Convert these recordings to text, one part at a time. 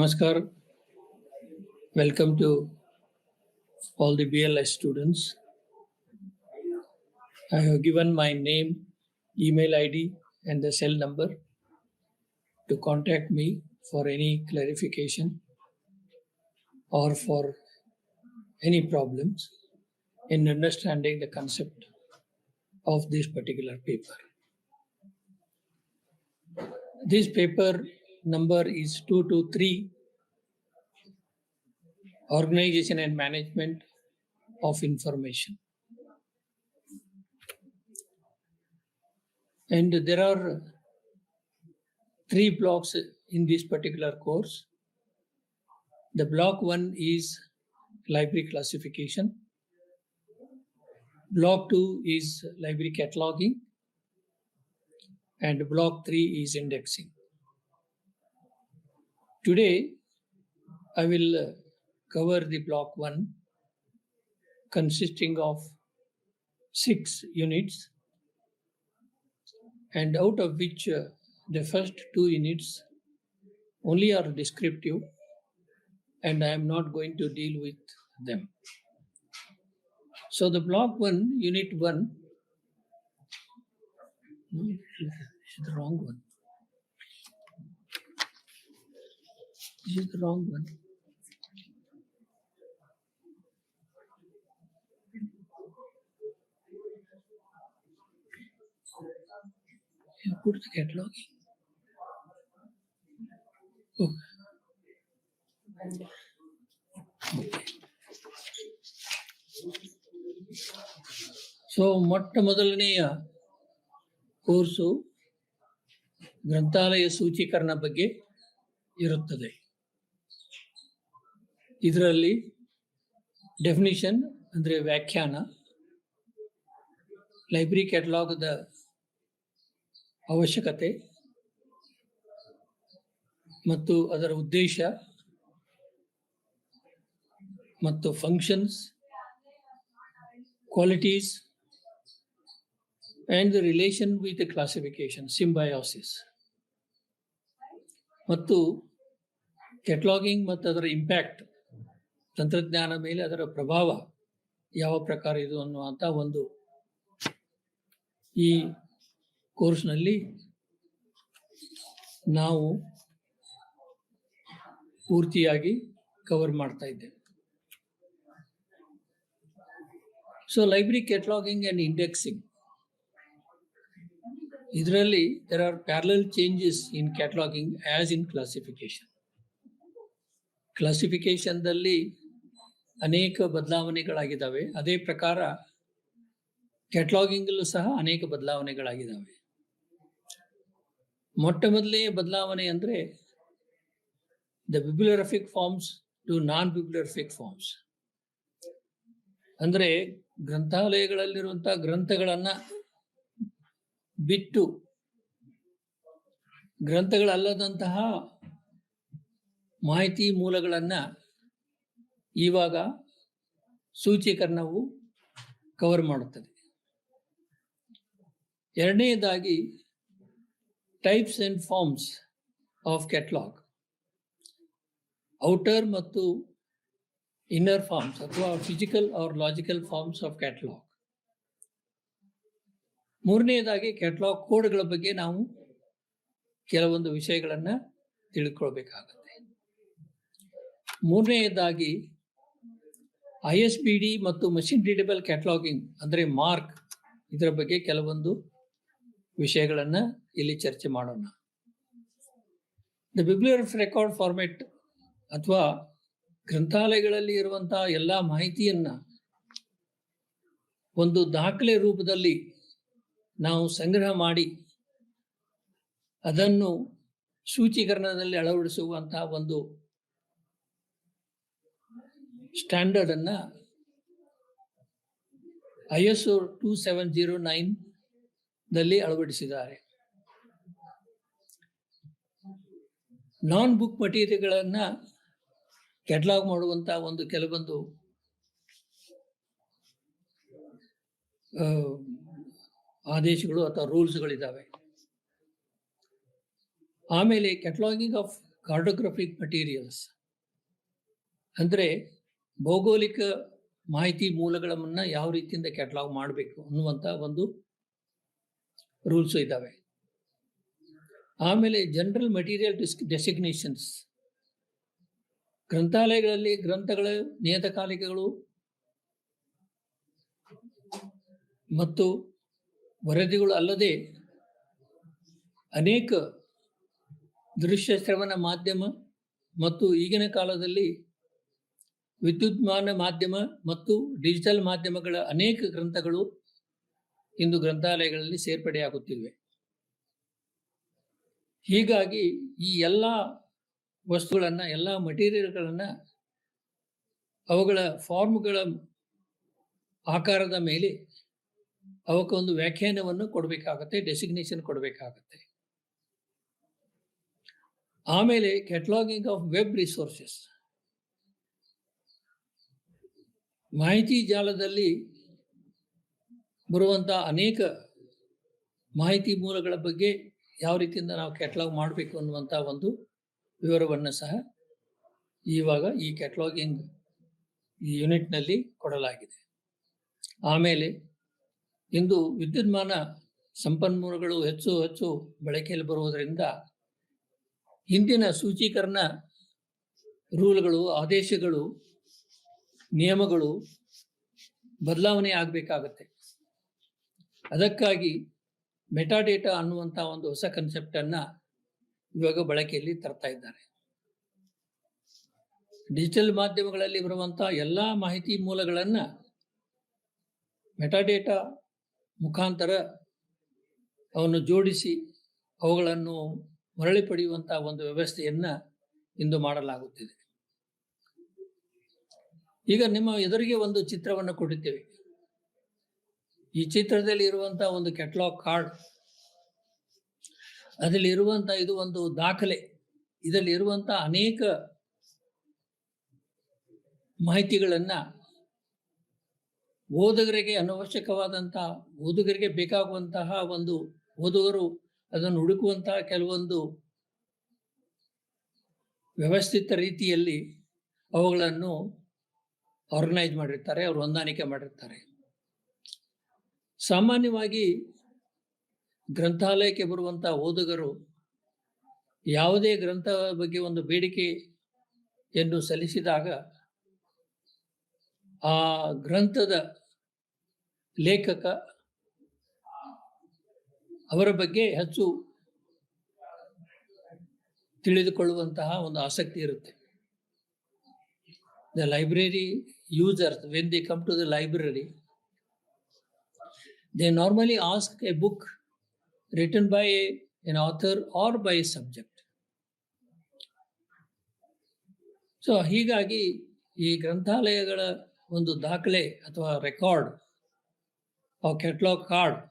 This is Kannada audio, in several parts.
Namaskar. Welcome to all the BLS students. I have given my name, email ID, and the cell number to contact me for any clarification or for any problems in understanding the concept of this particular paper. This paper number is 223, Organization and Management of Information. And there are 3 blocks in this particular course. The block 1 is library classification. Block 2 is library cataloging. And block 3 is indexing. Today, I will cover the block 1 consisting of 6 units, and out of which the first 2 units only are descriptive, and I am not going to deal with them. So the block 1, unit 1, no, this is the wrong one. This is the wrong one. You put the cataloging. Oh. Okay. So ಮೊಟ್ಟ ಮೊದಲನೆಯ ಕೋರ್ಸು ಗ್ರಂಥಾಲಯ ಸೂಚೀಕರಣ ಬಗ್ಗೆ ಇರುತ್ತದೆ. ಇದರಲ್ಲಿ ಡೆಫಿನಿಷನ್ ಅಂದರೆ ವ್ಯಾಖ್ಯಾನ, ಲೈಬ್ರರಿ ಕ್ಯಾಟಲಾಗ್ದ ಅವಶ್ಯಕತೆ ಮತ್ತು ಅದರ ಉದ್ದೇಶ ಮತ್ತು functions, qualities and the relation with the classification, symbiosis. ಮತ್ತು ಕ್ಯಾಟಲಾಗಿಂಗ್ ಮತ್ತು ಅದರ ಇಂಪ್ಯಾಕ್ಟ್, ತಂತ್ರಜ್ಞಾನ ಮೇಲೆ ಅದರ ಪ್ರಭಾವ ಯಾವ ಪ್ರಕಾರ ಇದು ಅನ್ನುವಂಥ ಒಂದು ಈ ಕೋರ್ಸ್ನಲ್ಲಿ ನಾವು ಪೂರ್ತಿಯಾಗಿ ಕವರ್ ಮಾಡ್ತಾ ಇದ್ದೇವೆ. ಸೊ ಲೈಬ್ರರಿ ಕ್ಯಾಟಲಾಗಿಂಗ್ ಆ್ಯಂಡ್ ಇಂಡೆಕ್ಸಿಂಗ್, ಇದರಲ್ಲಿ there are parallel changes in cataloging as in classification. ಕ್ಲಾಸಿಫಿಕೇಶನ್ದಲ್ಲಿ ಅನೇಕ ಬದಲಾವಣೆಗಳಾಗಿದ್ದಾವೆ, ಅದೇ ಪ್ರಕಾರ ಕ್ಯಾಟಲಾಗಿಂಗಲ್ಲೂ ಸಹ ಅನೇಕ ಬದಲಾವಣೆಗಳಾಗಿದ್ದಾವೆ. ಮೊಟ್ಟ ಮೊದಲನೇ ಬದಲಾವಣೆ ಅಂದರೆ the bibliographic forms to non bibliographic forms. ಅಂದರೆ ಗ್ರಂಥಾಲಯಗಳಲ್ಲಿರುವಂಥ ಗ್ರಂಥಗಳನ್ನು ಬಿಟ್ಟು ಗ್ರಂಥಗಳಲ್ಲದಂತಹ ಮಾಹಿತಿ ಮೂಲಗಳನ್ನು ಇವಾಗ ಸೂಚೀಕರಣವು ಕವರ್ ಮಾಡುತ್ತದೆ. ಎರಡನೆಯದಾಗಿ types and forms of catalogue, outer ಮತ್ತು ಇನ್ನರ್ ಫಾರ್ಮ್ಸ್ ಅಥವಾ physical or logical forms of catalogue. ಮೂರನೆಯದಾಗಿ ಕ್ಯಾಟಲಾಗ್ ಕೋಡ್ಗಳ ಬಗ್ಗೆ ನಾವು ಕೆಲವೊಂದು ವಿಷಯಗಳನ್ನು ತಿಳ್ಕೊಳ್ಬೇಕಾಗುತ್ತೆ. ಮೂರನೆಯದಾಗಿ ISBD ಮತ್ತು ಮಷಿನ್ ರೀಡಬಲ್ ಕ್ಯಾಟಲಾಗಿಂಗ್ ಅಂದರೆ ಮಾರ್ಕ್, ಇದರ ಬಗ್ಗೆ ಕೆಲವೊಂದು ವಿಷಯಗಳನ್ನು ಇಲ್ಲಿ ಚರ್ಚೆ ಮಾಡೋಣ. ದ ಬಿಬ್ಲಿಯೋಗ್ರಾಫಿಕ್ ರೆಕಾರ್ಡ್ ಫಾರ್ಮೆಟ್ ಅಥವಾ ಗ್ರಂಥಾಲಯಗಳಲ್ಲಿ ಇರುವಂತಹ ಎಲ್ಲ ಮಾಹಿತಿಯನ್ನು ಒಂದು ದಾಖಲೆ ರೂಪದಲ್ಲಿ ನಾವು ಸಂಗ್ರಹ ಮಾಡಿ ಅದನ್ನು ಸೂಚೀಕರಣದಲ್ಲಿ ಅಳವಡಿಸುವಂತಹ ಒಂದು ಸ್ಟ್ಯಾಂಡರ್ಡ್ ಅನ್ನು ISO 2709 ದಲ್ಲಿ ಅಳವಡಿಸಿದ್ದಾರೆ. ನಾನ್ ಬುಕ್ ಮಟೀರಿಯಲ್ಗಳನ್ನು ಕ್ಯಾಟಲಾಗ್ ಮಾಡುವಂಥ ಒಂದು ಕೆಲವೊಂದು ಆದೇಶಗಳು ಅಥವಾ ರೂಲ್ಸ್ಗಳಿದ್ದಾವೆ. ಆಮೇಲೆ ಕ್ಯಾಟಲಾಗಿಂಗ್ ಆಫ್ ಕಾರ್ಟೋಗ್ರಫಿಕ್ ಮಟೀರಿಯಲ್ಸ್, ಅಂದರೆ ಭೌಗೋಳಿಕ ಮಾಹಿತಿ ಮೂಲಗಳನ್ನ ಯಾವ ರೀತಿಯಿಂದ ಕ್ಯಾಟಲಾಗ್ ಮಾಡಬೇಕು ಅನ್ನುವಂಥ ಒಂದು ರೂಲ್ಸ್ ಇದ್ದಾವೆ. ಆಮೇಲೆ ಜನರಲ್ ಮಟೀರಿಯಲ್ ಡೆಸಿಗ್ನೇಷನ್ಸ್, ಗ್ರಂಥಾಲಯಗಳಲ್ಲಿ ಗ್ರಂಥಗಳ ನಿಯತಕಾಲಿಕಗಳು ಮತ್ತು ವರದಿಗಳು ಅಲ್ಲದೆ ಅನೇಕ ದೃಶ್ಯ ಶ್ರವಣ ಮಾಧ್ಯಮ ಮತ್ತು ಈಗಿನ ಕಾಲದಲ್ಲಿ ವಿದ್ಯುನ್ಮಾನ ಮಾಧ್ಯಮ ಮತ್ತು ಡಿಜಿಟಲ್ ಮಾಧ್ಯಮಗಳ ಅನೇಕ ಗ್ರಂಥಗಳು ಇಂದು ಗ್ರಂಥಾಲಯಗಳಲ್ಲಿ ಸೇರ್ಪಡೆಯಾಗುತ್ತಿವೆ. ಹೀಗಾಗಿ ಈ ಎಲ್ಲ ವಸ್ತುಗಳನ್ನು, ಎಲ್ಲ ಮಟೀರಿಯಲ್ಗಳನ್ನು ಅವುಗಳ ಫಾರ್ಮ್ಗಳ ಆಕಾರದ ಮೇಲೆ ಅವಕ್ಕೊಂದು ವ್ಯಾಖ್ಯಾನವನ್ನು ಕೊಡಬೇಕಾಗತ್ತೆ, ಡೆಸಿಗ್ನೇಷನ್ ಕೊಡಬೇಕಾಗತ್ತೆ. ಆಮೇಲೆ ಕ್ಯಾಟಲಾಗಿಂಗ್ ಆಫ್ ವೆಬ್ ರಿಸೋರ್ಸಸ್, ಮಾಹಿತಿ ಜಾಲದಲ್ಲಿ ಬರುವಂಥ ಅನೇಕ ಮಾಹಿತಿ ಮೂಲಗಳ ಬಗ್ಗೆ ಯಾವ ರೀತಿಯಿಂದ ನಾವು ಕ್ಯಾಟಲಾಗ್ ಮಾಡಬೇಕು ಅನ್ನುವಂಥ ಒಂದು ವಿವರವನ್ನು ಸಹ ಇವಾಗ ಈ ಕ್ಯಾಟಲಾಗಿಂಗ್ ಈ ಯೂನಿಟ್ನಲ್ಲಿ ಕೊಡಲಾಗಿದೆ. ಆಮೇಲೆ ಇಂದು ವಿದ್ಯುನ್ಮಾನ ಸಂಪನ್ಮೂಲಗಳು ಹೆಚ್ಚು ಹೆಚ್ಚು ಬಳಕೆಯಲ್ಲಿ ಬರುವುದರಿಂದ ಹಿಂದಿನ ಸೂಚೀಕರಣ ರೂಲ್ಗಳು, ಆದೇಶಗಳು, ನಿಯಮಗಳು ಬದಲಾವಣೆ ಆಗಬೇಕಾಗತ್ತೆ. ಅದಕ್ಕಾಗಿ ಮೆಟಾಡೇಟಾ ಅನ್ನುವಂಥ ಒಂದು ಹೊಸ ಕನ್ಸೆಪ್ಟನ್ನು ಇವಾಗ ಬಳಕೆಯಲ್ಲಿ ತರ್ತಾ ಇದ್ದಾರೆ. ಡಿಜಿಟಲ್ ಮಾಧ್ಯಮಗಳಲ್ಲಿ ಬರುವಂಥ ಎಲ್ಲ ಮಾಹಿತಿ ಮೂಲಗಳನ್ನು ಮೆಟಾಡೇಟಾ ಮುಖಾಂತರ ಅವನ್ನು ಜೋಡಿಸಿ ಅವುಗಳನ್ನು ಮರಳಿ ಪಡೆಯುವಂಥ ಒಂದು ವ್ಯವಸ್ಥೆಯನ್ನು ಇಂದು ಮಾಡಲಾಗುತ್ತಿದೆ. ಈಗ ನಿಮ್ಮ ಎದುರಿಗೆ ಒಂದು ಚಿತ್ರವನ್ನು ಕೊಡುತ್ತೇವೆ. ಈ ಚಿತ್ರದಲ್ಲಿ ಇರುವಂತಹ ಒಂದು ಕ್ಯಾಟಲಾಗ್ ಕಾರ್ಡ್, ಅದರಲ್ಲಿ ಇರುವಂತಹ ಇದು ಒಂದು ದಾಖಲೆ. ಇದರಲ್ಲಿ ಇರುವಂತಹ ಅನೇಕ ಮಾಹಿತಿಗಳನ್ನ ಓದುಗರಿಗೆ ಅನವಶ್ಯಕವಾದಂತಹ, ಓದುಗರಿಗೆ ಬೇಕಾಗುವಂತಹ ಒಂದು, ಓದುಗರು ಅದನ್ನು ಹುಡುಕುವಂತಹ ಕೆಲವೊಂದು ವ್ಯವಸ್ಥಿತ ರೀತಿಯಲ್ಲಿ ಅವುಗಳನ್ನು ಆರ್ಗನೈಸ್ ಮಾಡಿರ್ತಾರೆ, ಅವರು ಹೊಂದಾಣಿಕೆ ಮಾಡಿರ್ತಾರೆ. ಸಾಮಾನ್ಯವಾಗಿ ಗ್ರಂಥಾಲಯಕ್ಕೆ ಬರುವಂಥ ಓದುಗರು ಯಾವುದೇ ಗ್ರಂಥದ ಬಗ್ಗೆ ಒಂದು ಬೇಡಿಕೆಯನ್ನು ಸಲ್ಲಿಸಿದಾಗ ಆ ಗ್ರಂಥದ ಲೇಖಕ ಅವರ ಬಗ್ಗೆ ಹೆಚ್ಚು ತಿಳಿದುಕೊಳ್ಳುವಂತಹ ಒಂದು ಆಸಕ್ತಿ ಇರುತ್ತೆ. The library users, when they come to the library, they normally ask a book written by an author or by a subject. So ಹೀಗಾಗಿ ಈ ಗ್ರಂಥಾಲಯಗಳ ಒಂದು ದಾಖಲೆ ಅಥವಾ ರೆಕಾರ್ಡ್ ಆ ಕ್ಯಾಟಲಾಗ್ ಕಾರ್ಡ್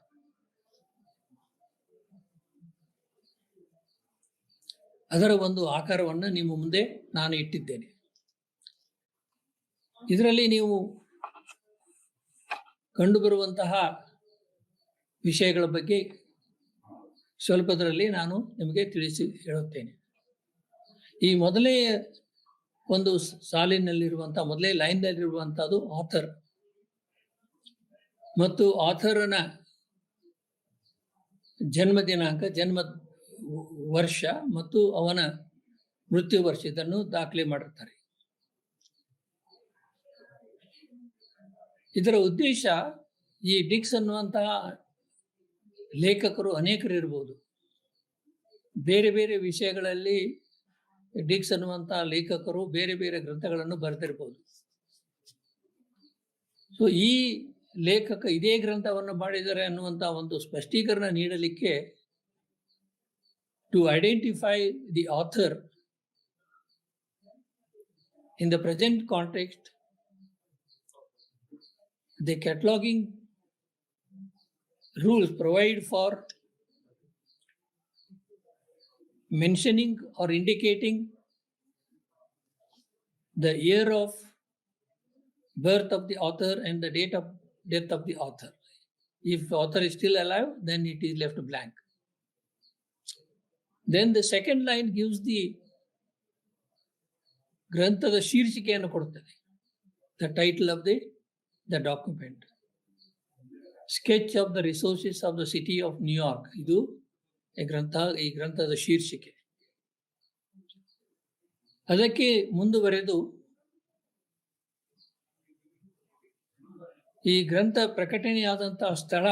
ಅದರ ಒಂದು ಆಕಾರವನ್ನು ನಿಮ್ಮ ಮುಂದೆ ನಾನು ಇಟ್ಟಿದ್ದೇನೆ. ಇದರಲ್ಲಿ ನೀವು ಕಂಡುಬರುವಂತಹ ವಿಷಯಗಳ ಬಗ್ಗೆ ಸ್ವಲ್ಪದರಲ್ಲಿ ನಾನು ನಿಮಗೆ ತಿಳಿಸಿ ಹೇಳುತ್ತೇನೆ. ಈ ಮೊದಲೇ ಒಂದು ಸಾಲಿನಲ್ಲಿರುವಂತಹ, ಮೊದಲೇ ಲೈನ್ನಲ್ಲಿರುವಂಥದ್ದು ಆಥರ್ ಮತ್ತು ಆಥರನ ಜನ್ಮ ದಿನಾಂಕ, ಜನ್ಮ ವರ್ಷ ಮತ್ತು ಅವನ ಮೃತ್ಯು ವರ್ಷ, ಇದನ್ನು ದಾಖಲೆ ಮಾಡಿರ್ತಾರೆ. ಇದರ ಉದ್ದೇಶ, ಈ ಡಿಕ್ಸ್ ಅನ್ನುವಂತಹ ಲೇಖಕರು ಅನೇಕರು ಇರ್ಬೋದು. ಬೇರೆ ಬೇರೆ ವಿಷಯಗಳಲ್ಲಿ ಡಿಕ್ಸ್ ಅನ್ನುವಂತಹ ಲೇಖಕರು ಬೇರೆ ಬೇರೆ ಗ್ರಂಥಗಳನ್ನು ಬರೆದಿರ್ಬೋದು. ಸೊ ಈ ಲೇಖಕ ಇದೇ ಗ್ರಂಥವನ್ನು ಮಾಡಿದ್ದಾರೆ ಅನ್ನುವಂತಹ ಒಂದು ಸ್ಪಷ್ಟೀಕರಣ ನೀಡಲಿಕ್ಕೆ, to identify the author in the present context, the cataloging rules provide for mentioning or indicating the year of birth of the author and the date of death of the author. If the author is still alive, then it is left blank. Then the second line gives the ಗ್ರಂಥದ ಶೀರ್ಷಿಕೆಯನ್ನು ಕೊಡುತ್ತದೆ. The title of the document. Sketch of the resources of the city of New York, ಇದು ಈ ಗ್ರಂಥದ ಶೀರ್ಷಿಕೆ. ಅದಕ್ಕೆ ಮುಂದುವರೆದು ಈ ಗ್ರಂಥ ಪ್ರಕಟಣೆಯಾದಂತಹ ಸ್ಥಳ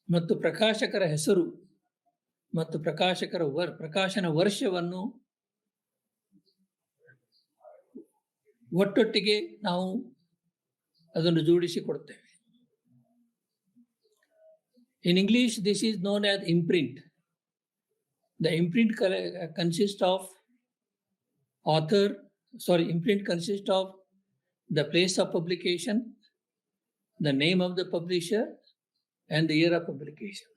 ಮತ್ತು ಪ್ರಕಾಶಕರ ಹೆಸರು ಮತ್ತು ಪ್ರಕಾಶನ ವರ್ಷವನ್ನು ಒಟ್ಟೊಟ್ಟಿಗೆ ನಾವು ಅದನ್ನು ಜೋಡಿಸಿ ಕೊಡ್ತೇವೆ. In English, this is known as imprint. The imprint consists of imprint consists of the place of publication, the name of the publisher, and the year of publication.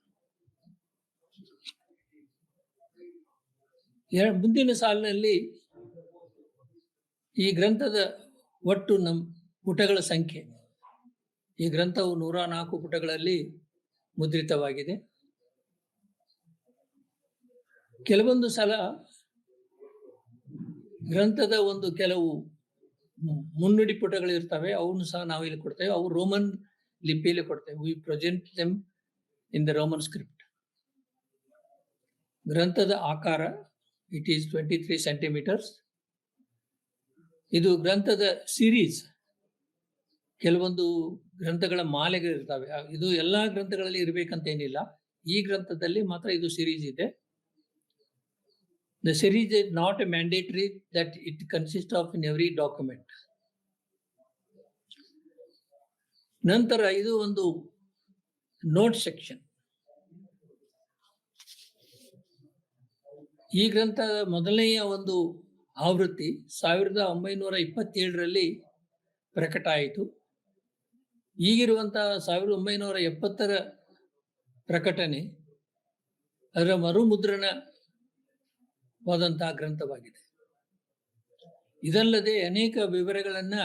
ಮುಂದಿನ ಸಾಲಿನಲ್ಲಿ ಈ ಗ್ರಂಥದ ಒಟ್ಟು ಪುಟಗಳ ಸಂಖ್ಯೆ. ಈ ಗ್ರಂಥವು 104 ಪುಟಗಳಲ್ಲಿ ಮುದ್ರಿತವಾಗಿದೆ. ಕೆಲವೊಂದು ಸಲ ಗ್ರಂಥದ ಕೆಲವು ಮುನ್ನುಡಿ ಪುಟಗಳು ಇರ್ತವೆ, ಅವನ್ನು ಸಹ ನಾವು ಇಲ್ಲಿ ಕೊಡ್ತೇವೆ. ಅವು ರೋಮನ್ ಲಿಪಿಯಲ್ಲಿ ಕೊಡ್ತೇವೆ. We present them in the Roman script. ಗ್ರಂಥದ ಆಕಾರ ಇಟ್ ಈಸ್ 23 ಸೆಂಟಿಮೀಟರ್ಸ್. ಇದು ಗ್ರಂಥದ ಸೀರೀಸ್. ಕೆಲವೊಂದು ಗ್ರಂಥಗಳ ಮಾಲೆಗಳಿರ್ತವೆ. ಇದು ಎಲ್ಲಾ ಗ್ರಂಥಗಳಲ್ಲಿ ಇರಬೇಕಂತ ಏನಿಲ್ಲ. ಈ ಗ್ರಂಥದಲ್ಲಿ ಮಾತ್ರ ಇದು ಸೀರೀಸ್ ಇದೆ. The series is not a mandatory that it consists of in every document. ನಂತರ ಇದು ಒಂದು ನೋಟ್ ಸೆಕ್ಷನ್. ಈ ಗ್ರಂಥದ ಮೊದಲನೆಯ ಒಂದು ಆವೃತ್ತಿ 1927ರಲ್ಲಿ ಪ್ರಕಟ ಆಯಿತು. ಈಗಿರುವಂತಹ 1970ರ ಪ್ರಕಟಣೆ ಅದರ ಮರುಮುದ್ರಣವಾದಂತಹ ಗ್ರಂಥವಾಗಿದೆ. ಇದಲ್ಲದೆ ಅನೇಕ ವಿವರಗಳನ್ನ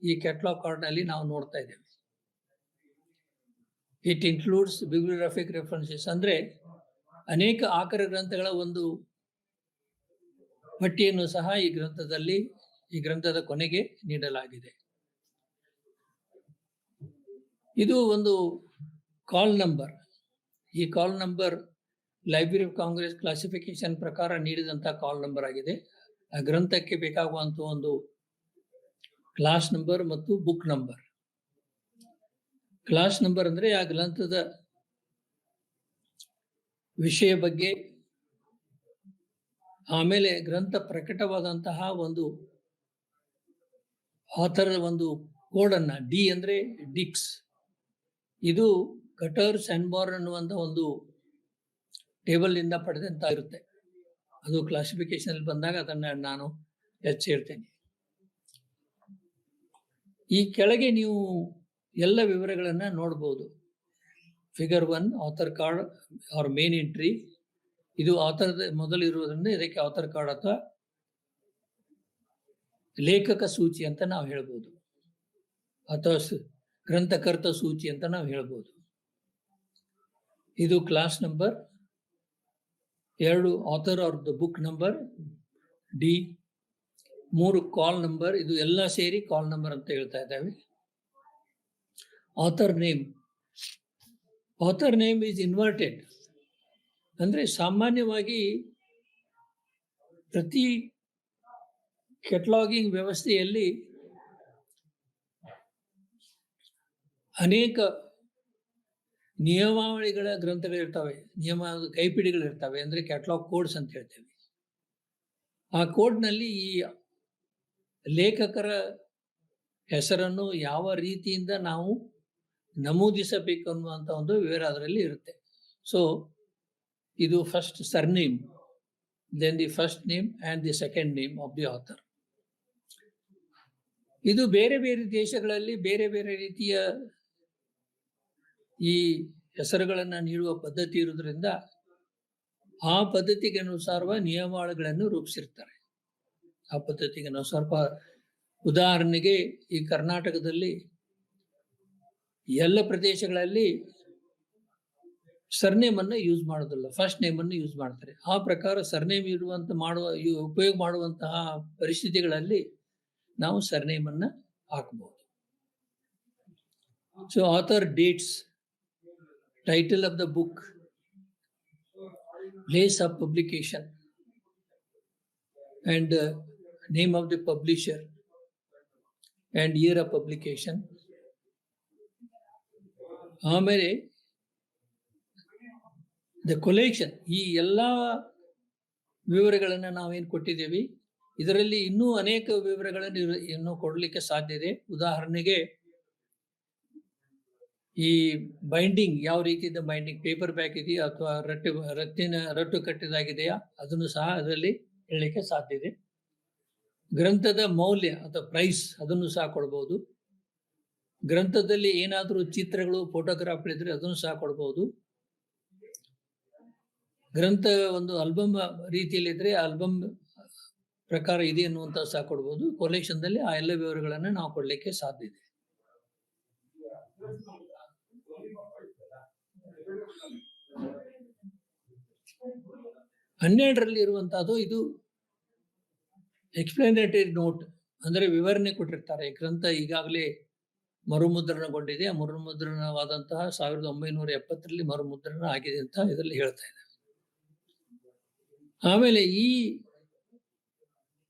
ಈ ಕ್ಯಾಟಲಾಗ್ ಕಾರ್ಡ್ನಲ್ಲಿ ನಾವು ನೋಡ್ತಾ ಇದ್ದೇವೆ. ಇಟ್ ಇನ್ಕ್ಲೂಡ್ಸ್ ಬಿಬ್ಲಿಯೋಗ್ರಾಫಿಕ್ ರೆಫರೆನ್ಸಸ್, ಅಂದ್ರೆ ಅನೇಕ ಆಕರ ಗ್ರಂಥಗಳ ಒಂದು ಪಟ್ಟಿಯನ್ನು ಸಹ ಈ ಗ್ರಂಥದ ಕೊನೆಗೆ ನೀಡಲಾಗಿದೆ. ಇದು ಒಂದು ಕಾಲ್ ನಂಬರ್. ಈ ಕಾಲ್ number library of Congress classification ಪ್ರಕಾರ ನೀಡಿದಂತಹ ಕಾಲ್ ನಂಬರ್ ಆಗಿದೆ. ಆ ಗ್ರಂಥಕ್ಕೆ ಬೇಕಾಗುವಂತ ಒಂದು ಕ್ಲಾಸ್ ನಂಬರ್ ಮತ್ತು ಬುಕ್ ನಂಬರ್. ಕ್ಲಾಸ್ ನಂಬರ್ ಅಂದ್ರೆ ಆ ಗ್ರಂಥದ ವಿಷಯ ಬಗ್ಗೆ, ಆಮೇಲೆ ಗ್ರಂಥ ಪ್ರಕಟವಾದಂತಹ ಒಂದು ಆಥರ್ ಒಂದು ಕೋಡ್ ಅನ್ನ, ಡಿ ಅಂದ್ರೆ ಡಿಕ್ಸ್, ಇದು ಕಟರ್ ಸ್ಯಾನ್ಬಾರ್ನ್ ಅನ್ನುವಂತ ಒಂದು ಟೇಬಲ್ ನಿಂದ ಪಡೆದಂತ ಇರುತ್ತೆ. ಅದು ಕ್ಲಾಸಿಫಿಕೇಶನ್ ಬಂದಾಗ ಅದನ್ನ ನಾನು ಹೇಳ್ತೇನೆ. ಈ ಕೆಳಗೆ ನೀವು ಎಲ್ಲ ವಿವರಗಳನ್ನ ನೋಡಬಹುದು. Figure 1 author card or main entry. ಇದು ಆಥರ್ ಮೊದಲು ಇರುವುದರಿಂದ ಇದಕ್ಕೆ ಆಥರ್ ಕಾರ್ಡ್ ಅಥವಾ ಲೇಖಕ ಸೂಚಿ ಅಂತ ನಾವು ಹೇಳ್ಬೋದು, ಅಥವಾ ಗ್ರಂಥಕರ್ತ ಸೂಚಿ ಅಂತ ನಾವು ಹೇಳ್ಬೋದು. ಇದು class number. 2 author are the book number, D. 3 call number. ಇದು ಎಲ್ಲ ಸೇರಿ ಕಾಲ್ ನಂಬರ್ ಅಂತ ಹೇಳ್ತಾ ಇದ್ದಾವೆ. Author name. Author name is inverted. ಅಂದ್ರೆ ಸಾಮಾನ್ಯವಾಗಿ ಪ್ರತಿ ಕೆಟಲಾಗಿಂಗ್ ವ್ಯವಸ್ಥೆಯಲ್ಲಿ ಅನೇಕ ನಿಯಮಾವಳಿಗಳ ಗ್ರಂಥಗಳಿರ್ತವೆ, ಕೈಪಿಡಿಗಳಿರ್ತವೆ, ಅಂದ್ರೆ ಕ್ಯಾಟಲಾಗ್ ಕೋಡ್ಸ್ ಅಂತ ಹೇಳ್ತೇವೆ. ಆ ಕೋಡ್ನಲ್ಲಿ ಈ ಲೇಖಕರ ಹೆಸರನ್ನು ಯಾವ ರೀತಿಯಿಂದ ನಾವು ನಮೂದಿಸಬೇಕು ಅನ್ನುವಂಥ ಒಂದು ವಿವರ ಅದರಲ್ಲಿ ಇರುತ್ತೆ. ಸೊ ಇದು first surname, then the first name and the second name of the author. ಇದು ಬೇರೆ ಬೇರೆ ದೇಶಗಳಲ್ಲಿ ಬೇರೆ ಬೇರೆ ರೀತಿಯ ಈ ಹೆಸರುಗಳನ್ನು ನೀಡುವ ಪದ್ಧತಿ ಇರುವುದರಿಂದ ಆ ಪದ್ಧತಿಗೆ ಅನುಸಾರ ನಿಯಮಾವಳಿಗಳನ್ನು ರೂಪಿಸಿರ್ತಾರೆ. ಆ ಪದ್ಧತಿಗೆ ಅನುಸಾರ, ಉದಾಹರಣೆಗೆ ಈ ಕರ್ನಾಟಕದಲ್ಲಿ ಎಲ್ಲ ಪ್ರದೇಶಗಳಲ್ಲಿ ಸರ್ನೇಮ್ ಅನ್ನು ಯೂಸ್ ಮಾಡೋದಿಲ್ಲ, ಫಸ್ಟ್ ನೇಮ್ ಅನ್ನು ಯೂಸ್ ಮಾಡ್ತಾರೆ. ಆ ಪ್ರಕಾರ ಸರ್ನೇಮ್ ಉಪಯೋಗ ಮಾಡುವಂತಹ ಪರಿಸ್ಥಿತಿಗಳಲ್ಲಿ ನಾವು ಸರ್ನೇಮ್ ಅನ್ನ ಹಾಕಬಹುದು. So author dates, title of the book, place of publication, and name of the publisher and year of publication. ಆಮೇಲೆ ದ ಕೊಲೆಕ್ಷನ್, ಈ ಎಲ್ಲ ವಿವರಗಳನ್ನು ನಾವೇನು ಕೊಟ್ಟಿದ್ದೇವೆ, ಇದರಲ್ಲಿ ಇನ್ನೂ ಅನೇಕ ವಿವರಗಳನ್ನು ಇನ್ನೂ ಕೊಡಲಿಕ್ಕೆ ಸಾಧ್ಯ ಇದೆ. ಉದಾಹರಣೆಗೆ ಈ ಬೈಂಡಿಂಗ್, ಯಾವ ರೀತಿಯಿಂದ ಬೈಂಡಿಂಗ್, ಪೇಪರ್ ಬ್ಯಾಕ್ ಇದೆಯಾ ಅಥವಾ ರಟ್ಟು ಕಟ್ಟಿದಾಗಿದೆಯಾ, ಅದನ್ನು ಸಹ ಅದರಲ್ಲಿ ಹೇಳಲಿಕ್ಕೆ ಸಾಧ್ಯ ಇದೆ. ಗ್ರಂಥದ ಮೌಲ್ಯ ಅಥವಾ ಪ್ರೈಸ್, ಅದನ್ನು ಸಹ ಕೊಡ್ಬೋದು. ಗ್ರಂಥದಲ್ಲಿ ಏನಾದರೂ ಚಿತ್ರಗಳು, ಫೋಟೋಗ್ರಾಫ್ ಇದ್ರೆ ಅದನ್ನು ಸಹ ಕೊಡ್ಬೋದು. ಗ್ರಂಥ ಒಂದು ಆಲ್ಬಮ್ ರೀತಿಯಲ್ಲಿದ್ರೆ ಆಲ್ಬಮ್ ಪ್ರಕಾರ ಇದೆ ಅನ್ನುವಂಥ ಸಹ ಕೊಡ್ಬೋದು. ಕೊಲೆಕ್ಷನ್ದಲ್ಲಿ ಆ ಎಲ್ಲ ವಿವರಗಳನ್ನು ನಾವು ಕೊಡಲಿಕ್ಕೆ ಸಾಧ್ಯ ಇದೆ. ಹನ್ನೆರಡರಲ್ಲಿ ಇರುವಂತಹದ್ದು ಇದು ಎಕ್ಸ್ಪ್ಲನೇಟರಿ ನೋಟ್, ಅಂದ್ರೆ ವಿವರಣೆ ಕೊಟ್ಟಿರ್ತಾರೆ. ಗ್ರಂಥ ಈಗಾಗಲೇ ಮರುಮುದ್ರಣಗೊಂಡಿದೆ, ಆ ಮರುಮುದ್ರಣವಾದಂತಹ 1970ರಲ್ಲಿ ಮರುಮುದ್ರಣ ಆಗಿದೆ ಅಂತ ಇದರಲ್ಲಿ ಹೇಳ್ತಾ ಇದೆ. ಆಮೇಲೆ ಈ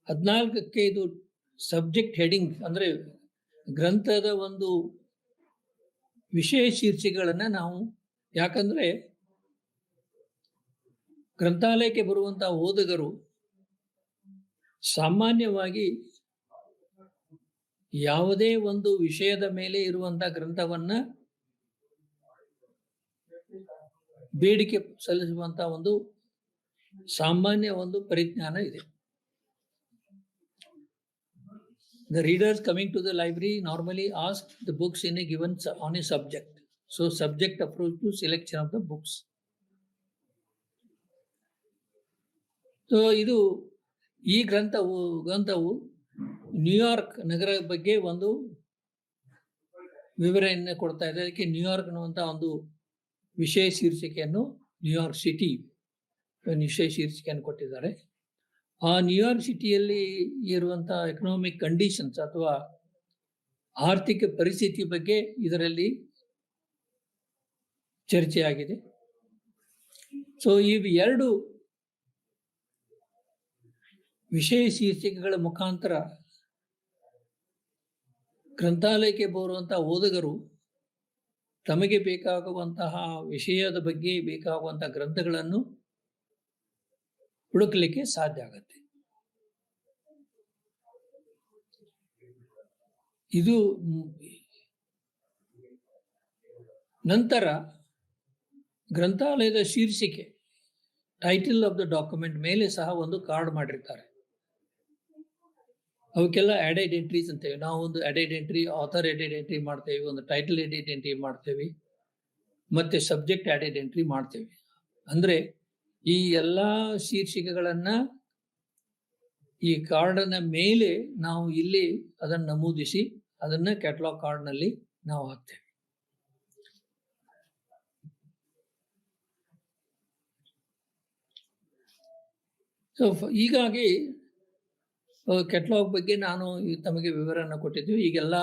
14ಕ್ಕೆ ಇದು ಸಬ್ಜೆಕ್ಟ್ ಹೆಡಿಂಗ್, ಅಂದ್ರೆ ಗ್ರಂಥದ ಒಂದು ವಿಷಯ ಶೀರ್ಷಿಕೆಗಳನ್ನ ನಾವು, ಯಾಕಂದ್ರೆ ಗ್ರಂಥಾಲಯಕ್ಕೆ ಬರುವಂತಹ ಓದುಗರು ಸಾಮಾನ್ಯವಾಗಿ ಯಾವುದೇ ಒಂದು ವಿಷಯದ ಮೇಲೆ ಇರುವಂತಹ ಗ್ರಂಥವನ್ನ ಬೇಡಿಕೆ ಸಲ್ಲಿಸುವಂತಹ ಒಂದು ಸಾಮಾನ್ಯ ಒಂದು ಪರಿಜ್ಞಾನ ಇದೆ. The readers coming to the library normally ask the books in a given on a subject. So subject approach to selection of the books. So ಇದು ಈ ಗ್ರಂಥವು ನ್ಯೂಯಾರ್ಕ್ ನಗರ ಬಗ್ಗೆ ಒಂದು ವಿವರಣೆ ಕೊಡ್ತಾ ಇದೆ. ಅದಕ್ಕೆ ನ್ಯೂಯಾರ್ಕ್ ಅನ್ನುವಂಥ ಒಂದು ವಿಷಯ ಶೀರ್ಷಿಕೆಯನ್ನು, ನ್ಯೂಯಾರ್ಕ್ ಸಿಟಿ ವಿಷಯ ಶೀರ್ಷಿಕೆಯನ್ನು ಕೊಟ್ಟಿದ್ದಾರೆ. ಆ ನ್ಯೂಯಾರ್ಕ್ ಸಿಟಿಯಲ್ಲಿ ಇರುವಂತಹ ಎಕನಾಮಿಕ್ ಕಂಡೀಷನ್ಸ್ ಅಥವಾ ಆರ್ಥಿಕ ಪರಿಸ್ಥಿತಿ ಬಗ್ಗೆ ಇದರಲ್ಲಿ ಚರ್ಚೆಯಾಗಿದೆ. ಸೊ ಇವು ಎರಡು ವಿಷಯ ಶೀರ್ಷಿಕೆಗಳ ಮುಖಾಂತರ ಗ್ರಂಥಾಲಯಕ್ಕೆ ಬರುವಂತಹ ಓದುಗರು ತಮಗೆ ಬೇಕಾಗುವಂತಹ ವಿಷಯದ ಬಗ್ಗೆ ಬೇಕಾಗುವಂತಹ ಗ್ರಂಥಗಳನ್ನು ಹುಡುಕಲಿಕ್ಕೆ ಸಾಧ್ಯ ಆಗುತ್ತೆ. ಇದು ನಂತರ ಗ್ರಂಥಾಲಯದ ಶೀರ್ಷಿಕೆ, ಟೈಟಲ್ ಆಫ್ ದ ಡಾಕ್ಯುಮೆಂಟ್ ಮೇಲೆ ಸಹ ಒಂದು ಕಾರ್ಡ್ ಮಾಡಿರ್ತಾರೆ. ಅವಕ್ಕೆಲ್ಲ ಆಡೆಡ್ ಎಂಟ್ರೀಸ್ ಅಂತೇವೆ. ನಾವು ಒಂದು added entry, author added entry ಮಾಡ್ತೇವೆ, ಒಂದು ಟೈಟಲ್ ಆಡೆಡ್ ಎಂಟ್ರಿ ಮಾಡ್ತೇವೆ, ಮತ್ತೆ ಸಬ್ಜೆಕ್ಟ್ ಆಡೆಡ್ ಎಂಟ್ರಿ ಮಾಡ್ತೇವೆ. ಅಂದ್ರೆ ಈ ಎಲ್ಲ ಶೀರ್ಷಿಕೆಗಳನ್ನ ಈ ಕಾರ್ಡನ ಮೇಲೆ ನಾವು ಇಲ್ಲಿ ಅದನ್ನು ನಮೂದಿಸಿ ಅದನ್ನ ಕ್ಯಾಟಲಾಗ್ ಕಾರ್ಡ್ನಲ್ಲಿ ನಾವು ಹಾಕ್ತೇವೆ. ಸೊ ಹೀಗಾಗಿ ಕ್ಯಾಟಲಾಗ್ ಬಗ್ಗೆ ನಾನು ತಮಗೆ ವಿವರನ ಕೊಟ್ಟಿದ್ವಿ. ಈಗೆಲ್ಲ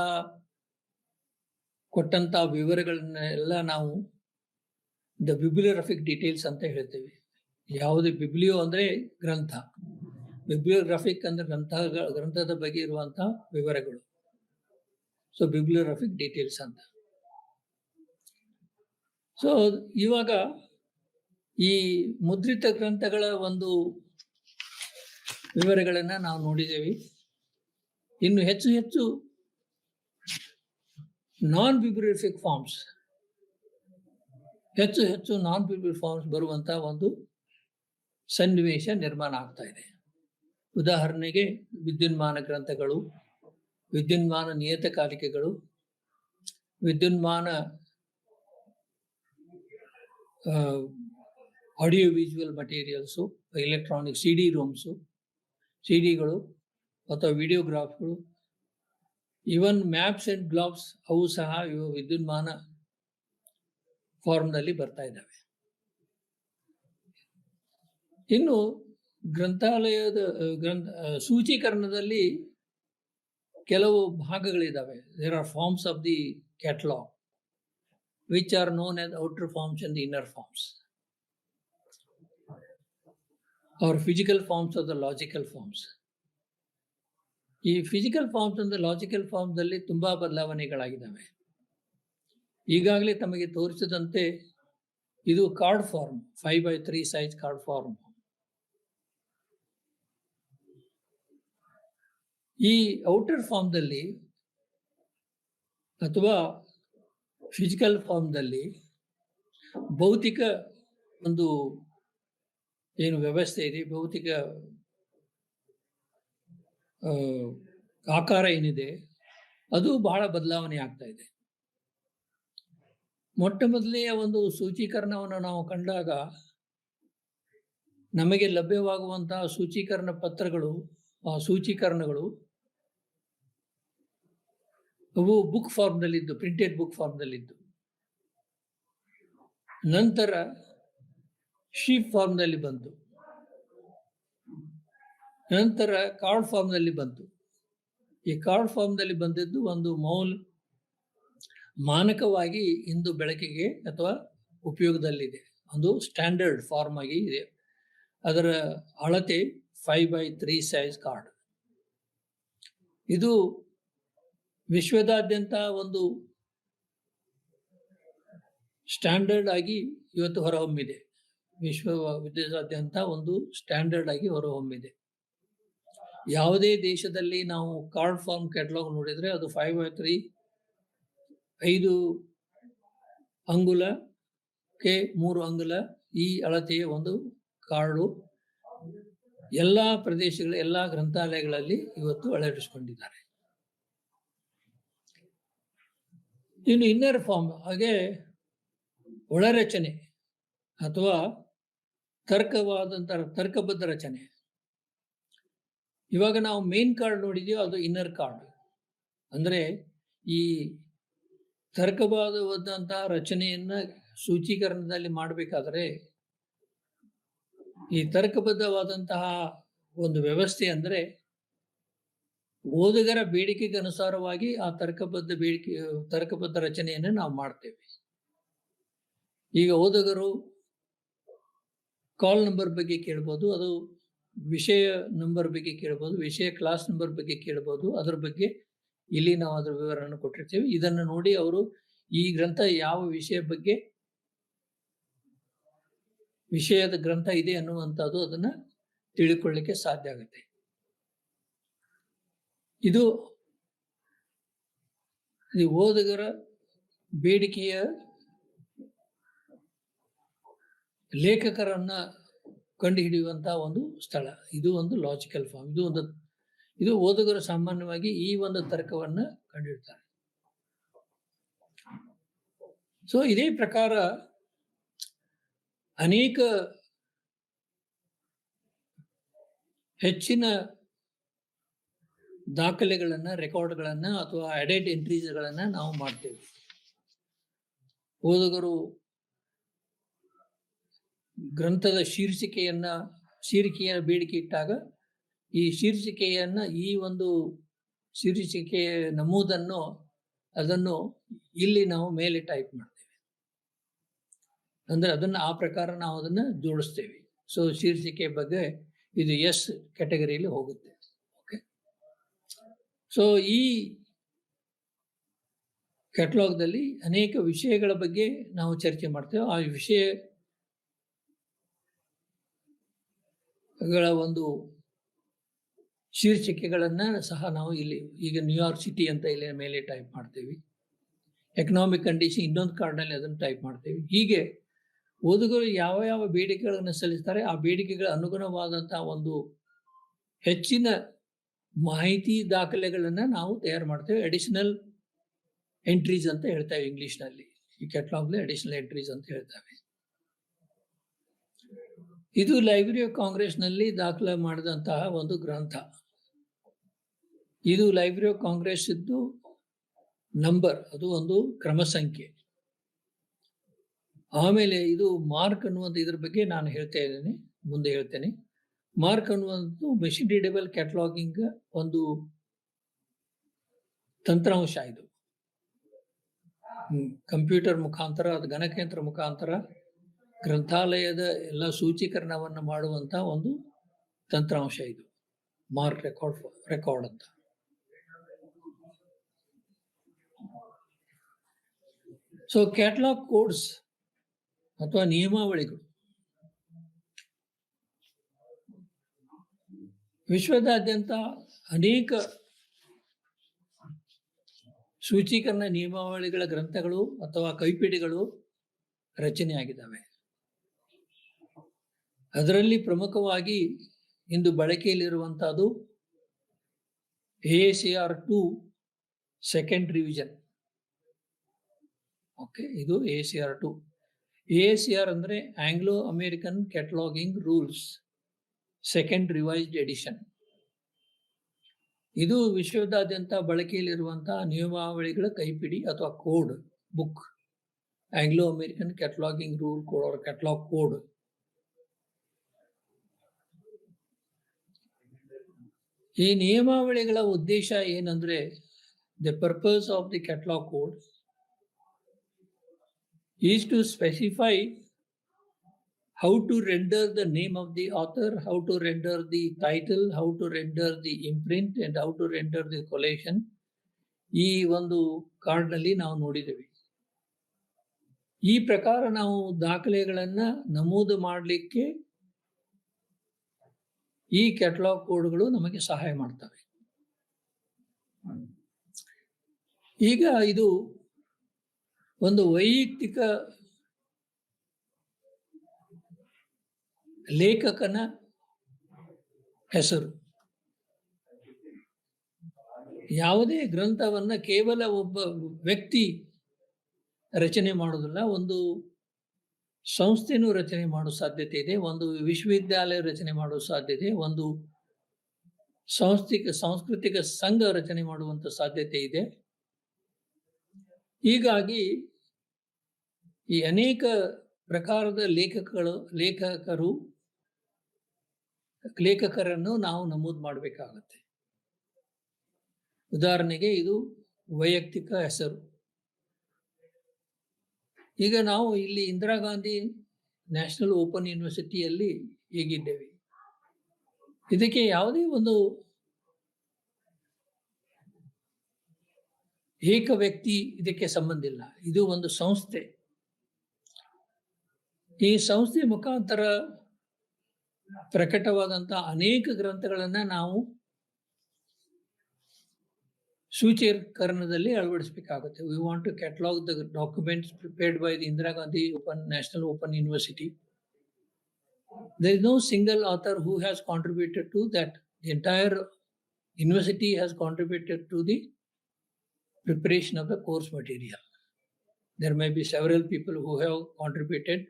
ಕೊಟ್ಟಂತ ವಿವರಗಳನ್ನೆಲ್ಲ ನಾವು ದ ಬಿಬ್ಲಿಯೋಗ್ರಾಫಿಕ್ ಡೀಟೇಲ್ಸ್ ಅಂತ ಹೇಳ್ತೇವೆ. ಯಾವುದು ಬಿಬ್ಲಿಯೋ ಅಂದ್ರೆ ಗ್ರಂಥ, ಬಿಬ್ಲಿಯೋಗ್ರಾಫಿಕ್ ಅಂದ್ರೆ ಗ್ರಂಥದ ಬಗ್ಗೆ ಇರುವಂತಹ ವಿವರಗಳು. ಸೊ ಬಿಬ್ಲಿಯೋಗ್ರಾಫಿಕ್ ಡೀಟೇಲ್ಸ್ ಅಂತ. ಸೊ ಇವಾಗ ಈ ಮುದ್ರಿತ ಗ್ರಂಥಗಳ ಒಂದು ವಿವರಗಳನ್ನ ನಾವು ನೋಡಿದ್ದೇವೆ. ಇನ್ನು ಹೆಚ್ಚು ಹೆಚ್ಚು ನಾನ್ ಬಿಬ್ಲಿಯೋಗ್ರಾಫಿಕ್ ಫಾರ್ಮ್ಸ್, ಹೆಚ್ಚು ನಾನ್ ಬಿಬ್ಲಿಯೋಗ್ರಾಫಿಕ್ ಫಾರ್ಮ್ಸ್ ಬರುವಂತಹ ಒಂದು ಸನ್ನಿವೇಶ ನಿರ್ಮಾಣ ಆಗ್ತಾ ಇದೆ. ಉದಾಹರಣೆಗೆ ವಿದ್ಯುನ್ಮಾನ ಗ್ರಂಥಗಳು, ವಿದ್ಯುನ್ಮಾನ ನಿಯತಕಾಲಿಕೆಗಳು, ವಿದ್ಯುನ್ಮಾನ audio visual materials, electronic CD ROMs, CDಗಳು ಅಥವಾ ವಿಡಿಯೋಗ್ರಾಫ್ಗಳು, ಈವನ್ ಮ್ಯಾಪ್ಸ್ ಅಂಡ್ ಗ್ಲಾಬ್ಸ್, ಅವು ಸಹ ಇವು ವಿದ್ಯುನ್ಮಾನ ಫಾರ್ಮ್ನಲ್ಲಿ ಬರ್ತಾ ಇದ್ದಾವೆ. ಇನ್ನು ಗ್ರಂಥಾಲಯದ ಸೂಚೀಕರಣದಲ್ಲಿ ಕೆಲವು ಭಾಗಗಳಿದ್ದಾವೆ. There are forms of the catalogue which are known as outer forms and the inner forms, or physical forms of the logical forms. ಈ physical forms and logical forms ಅಲ್ಲಿ ತುಂಬಾ ಬದಲಾವಣೆಗಳಾಗಿದ್ದಾವೆ. ಈಗಾಗಲೇ ತಮಗೆ ತೋರಿಸಿದಂತೆ ಇದು card form, 5x3 size card form. ಈ ಔಟರ್ ಫಾರ್ಮ್ದಲ್ಲಿ ಅಥವಾ ಫಿಸಿಕಲ್ ಫಾರ್ಮ್ದಲ್ಲಿ ಭೌತಿಕ ಒಂದು ಏನು ವ್ಯವಸ್ಥೆ ಇದೆ, ಭೌತಿಕ ಆಕಾರ ಏನಿದೆ ಅದು ಬಹಳ ಬದಲಾವಣೆ ಆಗ್ತಾ ಇದೆ. ಮೊಟ್ಟ ಮೊದಲೆಯ ಒಂದು ಸೂಚೀಕರಣವನ್ನು ನಾವು ಕಂಡಾಗ ನಮಗೆ ಲಭ್ಯವಾಗುವಂತಹ ಸೂಚೀಕರಣ ಪತ್ರಗಳು, ಸೂಚೀಕರಣಗಳು ಅವು ಬುಕ್ ಫಾರ್ಮ್ನಲ್ಲಿದ್ದು, ಪ್ರಿಂಟೆಡ್ ಬುಕ್ ಫಾರ್ಮ್ನಲ್ಲಿದ್ದು. ನಂತರ ಶೀಟ್ ಫಾರ್ಮ್ನಲ್ಲಿ ಬಂತು, ನಂತರ ಕಾರ್ಡ್ ಫಾರ್ಮ್ನಲ್ಲಿ ಬಂತು. ಈ ಕಾರ್ಡ್ ಫಾರ್ಮ್ನಲ್ಲಿ ಬಂದಿದ್ದು ಒಂದು ಮಾನಕವಾಗಿ ಇಂದು ಬೆಳಕಿಗೆ ಅಥವಾ ಉಪಯೋಗದಲ್ಲಿದೆ. ಒಂದು ಸ್ಟ್ಯಾಂಡರ್ಡ್ ಫಾರ್ಮ್ ಆಗಿ ಇದೆ. ಅದರ ಅಳತೆ 5x3 ಸೈಜ್ ಕಾರ್ಡ್. ಇದು ವಿಶ್ವದಾದ್ಯಂತ ಒಂದು ಸ್ಟ್ಯಾಂಡರ್ಡ್ ಆಗಿ ಇವತ್ತು ಹೊರಹೊಮ್ಮಿದೆ. ವಿಶ್ವದಾದ್ಯಂತ ಒಂದು ಸ್ಟ್ಯಾಂಡರ್ಡ್ ಆಗಿ ಹೊರಹೊಮ್ಮಿದೆ. ಯಾವುದೇ ದೇಶದಲ್ಲಿ ನಾವು ಕಾರ್ಡ್ ಫಾರ್ಮ್ ಕ್ಯಾಟಲಾಗ್ ನೋಡಿದ್ರೆ ಅದು 5x3 5 ಅಂಗುಲಕ್ಕೆ 3 ಅಂಗುಲ ಈ ಅಳತೆಯ ಒಂದು ಕಾರ್ಡು ಎಲ್ಲಾ ಪ್ರದೇಶಗಳ ಎಲ್ಲಾ ಗ್ರಂಥಾಲಯಗಳಲ್ಲಿ ಇವತ್ತು ಅಳವಡಿಸಿಕೊಂಡಿದ್ದಾರೆ. ಇನ್ನು ಇನ್ನರ್ ಫಾರ್ಮ್, ಹಾಗೆ ಒಳರಚನೆ ಅಥವಾ ತರ್ಕಬದ್ಧ ರಚನೆ. ಇವಾಗ ನಾವು ಮೇನ್ ಕಾರ್ಡ್ ನೋಡಿದೀವಿ, ಅದು ಇನ್ನರ್ ಕಾರ್ಡ್. ಅಂದ್ರೆ ಈ ತರ್ಕಬದ್ಧವಾದಂತಹ ರಚನೆಯನ್ನ ಸೂಚೀಕರಣದಲ್ಲಿ ಮಾಡಬೇಕಾದ್ರೆ ಈ ತರ್ಕಬದ್ಧವಾದಂತಹ ಒಂದು ವ್ಯವಸ್ಥೆ ಅಂದ್ರೆ ಓದುಗರ ಬೇಡಿಕೆಗೆ ಅನುಸಾರವಾಗಿ ಆ ತರ್ಕಬದ್ಧ ರಚನೆಯನ್ನು ನಾವು ಮಾಡ್ತೇವೆ. ಈಗ ಓದುಗರು ಕಾಲ್ ನಂಬರ್ ಬಗ್ಗೆ ಕೇಳ್ಬೋದು, ಅದು ವಿಷಯ ನಂಬರ್ ಬಗ್ಗೆ ಕೇಳ್ಬೋದು, ವಿಷಯ ಕ್ಲಾಸ್ ನಂಬರ್ ಬಗ್ಗೆ ಕೇಳ್ಬೋದು. ಅದ್ರ ಬಗ್ಗೆ ಇಲ್ಲಿ ನಾವು ಅದರ ವಿವರವನ್ನು ಕೊಟ್ಟಿರ್ತೇವೆ. ಇದನ್ನು ನೋಡಿ ಅವರು ಈ ಗ್ರಂಥ ಯಾವ ವಿಷಯದ ಗ್ರಂಥ ಇದೆ ಅನ್ನುವಂಥದ್ದು ಅದನ್ನ ತಿಳಿಕೊಳ್ಳಿಕ್ಕೆ ಸಾಧ್ಯ ಆಗುತ್ತೆ. ಇದು ಓದುಗರ ಬೇಡಿಕೆಯ ಲೇಖಕರನ್ನ ಕಂಡುಹಿಡಿಯುವಂತಹ ಒಂದು ಸ್ಥಳ. ಇದು ಒಂದು ಲಾಜಿಕಲ್ ಫಾರ್ಮ್. ಇದು ಓದುಗರು ಸಾಮಾನ್ಯವಾಗಿ ಈ ಒಂದು ತರ್ಕವನ್ನ ಕಂಡುಹಿಡ್ತಾರೆ. ಸೊ ಇದೇ ಪ್ರಕಾರ ಅನೇಕ ಹೆಚ್ಚಿನ ದಾಖಲೆಗಳನ್ನ, ರೆಕಾರ್ಡ್ಗಳನ್ನ ಅಥವಾ ಎಡೆಡ್ ಎಂಟ್ರೀಸ್ಗಳನ್ನ ನಾವು ಮಾಡ್ತೇವೆ. ಓದುಗರು ಗ್ರಂಥದ ಶೀರ್ಷಿಕೆಯ ಬೇಡಿಕೆ ಇಟ್ಟಾಗ ಈ ಈ ಒಂದು ಶೀರ್ಷಿಕೆಯ ನಮೂದನ್ನು ಅದನ್ನು ಇಲ್ಲಿ ನಾವು ಮೇಲೆ ಟೈಪ್ ಮಾಡ್ತೇವೆ. ಅಂದ್ರೆ ಅದನ್ನ ಆ ಪ್ರಕಾರ ನಾವು ಅದನ್ನ ಜೋಡಿಸ್ತೇವೆ. ಸೊ ಶೀರ್ಷಿಕೆ ಬಗ್ಗೆ ಇದು ಎಸ್ ಕ್ಯಾಟಗರಿಯಲ್ಲಿ ಹೋಗುತ್ತೆ. ಓಕೆ, ಸೊ ಈ ಕ್ಯಾಟಲಾಗ್ದಲ್ಲಿ ಅನೇಕ ವಿಷಯಗಳ ಬಗ್ಗೆ ನಾವು ಚರ್ಚೆ ಮಾಡ್ತೇವೆ. ಆ ವಿಷಯಗಳ ಒಂದು ಶೀರ್ಷಿಕೆಗಳನ್ನ ಸಹ ನಾವು ಇಲ್ಲಿ, ಈಗ ನ್ಯೂಯಾರ್ಕ್ ಸಿಟಿ ಅಂತ ಇಲ್ಲಿ ಮೇಲೆ ಟೈಪ್ ಮಾಡ್ತೇವೆ. ಎಕನಾಮಿಕ್ ಕಂಡೀಷನ್ ಇನ್ನೊಂದು ಕಾರ್ಡ್ನಲ್ಲಿ ಅದನ್ನು ಟೈಪ್ ಮಾಡ್ತೇವೆ. ಹೀಗೆ ಓದುಗರು ಯಾವ ಯಾವ ಬೇಡಿಕೆಗಳನ್ನು ಸಲ್ಲಿಸ್ತಾರೆ ಆ ಬೇಡಿಕೆಗಳ ಅನುಗುಣವಾದಂತಹ ಒಂದು ಹೆಚ್ಚಿನ ಮಾಹಿತಿ ದಾಖಲೆಗಳನ್ನ ನಾವು ತಯಾರು ಮಾಡ್ತೇವೆ. ಅಡಿಷನಲ್ ಎಂಟ್ರೀಸ್ ಅಂತ ಹೇಳ್ತೇವೆ ಇಂಗ್ಲಿಷ್ನಲ್ಲಿ. ಈ ಕ್ಯಾಟಲಾಗ್ಲಿ ಅಡಿಷನಲ್ ಎಂಟ್ರೀಸ್ ಅಂತ ಹೇಳ್ತೇವೆ. ಇದು ಲೈಬ್ರರಿ ಆಫ್ ಕಾಂಗ್ರೆಸ್ನಲ್ಲಿ ದಾಖಲೆ ಮಾಡಿದಂತಹ ಒಂದು ಗ್ರಂಥ. ಇದು ಲೈಬ್ರರಿ ಆಫ್ ಕಾಂಗ್ರೆಸ್ ಇದ್ದು ನಂಬರ್, ಅದು ಒಂದು ಕ್ರಮ ಸಂಖ್ಯೆ. ಆಮೇಲೆ ಇದು ಮಾರ್ಕ್ ಅನ್ನುವಂಥ ಇದ್ರ ಬಗ್ಗೆ ನಾನು ಹೇಳ್ತಾ ಇದ್ದೇನೆ. ಮುಂದೆ ಹೇಳ್ತೇನೆ. ಮಾರ್ಕ್ ಅನ್ನುವಂಥದ್ದು ಮೆಷಿನ್ ರೀಡೇಬಲ್ ಕ್ಯಾಟಲಾಗಿಂಗ್ ಒಂದು ತಂತ್ರಾಂಶ. ಇದು ಕಂಪ್ಯೂಟರ್ ಮುಖಾಂತರ, ಅದು ಗಣಕಯಂತ್ರ ಮುಖಾಂತರ ಗ್ರಂಥಾಲಯದ ಎಲ್ಲ ಸೂಚೀಕರಣವನ್ನು ಮಾಡುವಂತ ಒಂದು ತಂತ್ರಾಂಶ ಇದು ಮಾರ್ಕ್ ರೆಕಾರ್ಡ್ ಅಂತ. ಸೊ ಕ್ಯಾಟಲಾಗ್ ಕೋಡ್ಸ್ ಅಥವಾ ನಿಯಮಾವಳಿಗಳು ವಿಶ್ವದಾದ್ಯಂತ ಅನೇಕ ಸೂಚೀಕರಣ ನಿಯಮಾವಳಿಗಳ ಗ್ರಂಥಗಳು ಅಥವಾ ಕೈಪಿಡಿಗಳು ರಚನೆಯಾಗಿದ್ದಾವೆ. ಅದರಲ್ಲಿ ಪ್ರಮುಖವಾಗಿ ಇಂದು ಬಳಕೆಯಲ್ಲಿರುವಂತಹದ್ದು AACR 2 ಸೆಕೆಂಡ್ ರಿವಿಷನ್. ಓಕೆ, ಇದು AACR 2. AACR ಅಂದ್ರೆ Anglo American cataloguing rules second revised edition. ಇದು ವಿಶ್ವದಾದ್ಯಂತ ಬಳಕೆಯಲ್ಲಿರುವಂತಹ ನಿಯಮಾವಳಿಗಳ ಕೈಪಿಡಿ ಅಥವಾ code book. Anglo American cataloguing rule code or catalogue code. ಈ ನಿಯಮಾವಳಿಗಳ ಉದ್ದೇಶ ಏನಂದ್ರೆ, the purpose of the catalogue code is to specify how to render the name of the author, how to render the title, how to render the imprint and how to render the collation. ಈ ಒಂದು ಕಾರ್ಡ್ನಲ್ಲಿ ನಾವು ನೋಡಿದ್ದೇವೆ. ಈ ಪ್ರಕಾರ ನಾವು ದಾಖಲೆಗಳನ್ನ ನಮೂದು ಮಾಡಲಿಕ್ಕೆ ಈ ಕ್ಯಾಟಲಾಗ್ ಕೋಡ್ಗಳು ನಮಗೆ ಸಹಾಯ ಮಾಡ್ತವೆ. ಈಗ ಇದು ಒಂದು ವೈಯಕ್ತಿಕ ಲೇಖಕನ ಹೆಸರು. ಯಾವುದೇ ಗ್ರಂಥವನ್ನ ಕೇವಲ ಒಬ್ಬ ವ್ಯಕ್ತಿ ರಚನೆ ಮಾಡುವುದಿಲ್ಲ, ಒಂದು ಸಂಸ್ಥೆನೂ ರಚನೆ ಮಾಡುವ ಸಾಧ್ಯತೆ ಇದೆ, ಒಂದು ವಿಶ್ವವಿದ್ಯಾಲಯ ರಚನೆ ಮಾಡುವ ಸಾಧ್ಯತೆ, ಒಂದು ಸಾಂಸ್ಕೃತಿಕ ಸಂಘ ರಚನೆ ಮಾಡುವಂತ ಸಾಧ್ಯತೆ ಇದೆ. ಹೀಗಾಗಿ ಈ ಅನೇಕ ಪ್ರಕಾರದ ಲೇಖಕರನ್ನು ನಾವು ನಮೂದು ಮಾಡಬೇಕಾಗತ್ತೆ. ಉದಾಹರಣೆಗೆ ಇದು ವೈಯಕ್ತಿಕ ಹೆಸರು. ಈಗ ನಾವು ಇಲ್ಲಿ ಇಂದಿರಾ ಗಾಂಧಿ ನ್ಯಾಷನಲ್ ಓಪನ್ ಯೂನಿವರ್ಸಿಟಿಯಲ್ಲಿ ಹೇಗಿದ್ದೇವೆ, ಇದಕ್ಕೆ ಯಾವುದೇ ಒಂದು ಏಕ ವ್ಯಕ್ತಿ ಇದಕ್ಕೆ ಸಂಬಂಧ ಇಲ್ಲ. ಇದು ಒಂದು ಸಂಸ್ಥೆ. ಈ ಸಂಸ್ಥೆ ಮುಖಾಂತರ ಪ್ರಕಟವಾದಂತಹ ಅನೇಕ ಗ್ರಂಥಗಳನ್ನ ನಾವು ಸೂಚೀಕರಣದಲ್ಲಿ ಅಳವಡಿಸಬೇಕಾಗುತ್ತೆ. We want to catalogue the documents prepared by the Indira Gandhi National Open University. There is no single author who has contributed to that. The entire university has contributed to the preparation of the course material. There may be several people who have contributed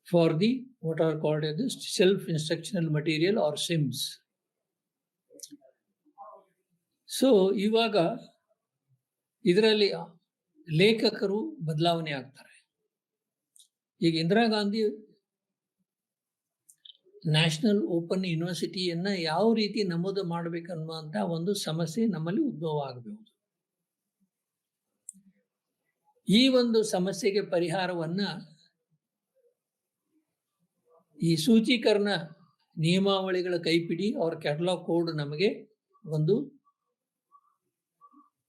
for the what are called as the self-instructional material or SIMS. So ಇವಾಗ ಇದರಲ್ಲಿ ಲೇಖಕರು ಬದಲಾವಣೆ ಆಗ್ತಾರೆ. ಈಗ ಇಂದಿರಾ ಗಾಂಧಿ ನ್ಯಾಷನಲ್ ಓಪನ್ ಯೂನಿವರ್ಸಿಟಿಯನ್ನ ಯಾವ ರೀತಿ ನಮೂದು ಮಾಡಬೇಕನ್ನುವಂತ ಒಂದು ಸಮಸ್ಯೆ ನಮ್ಮಲ್ಲಿ ಉದ್ಭವ ಆಗಬಹುದು. ಈ ಒಂದು ಸಮಸ್ಯೆಗೆ ಪರಿಹಾರವನ್ನ ಈ ಸೂಚೀಕರಣ ನಿಯಮಾವಳಿಗಳ ಕೈಪಿಡಿ ಅವರ ಕ್ಯಾಟಲಾಗ್ ಕೋಡ್ ನಮಗೆ ಒಂದು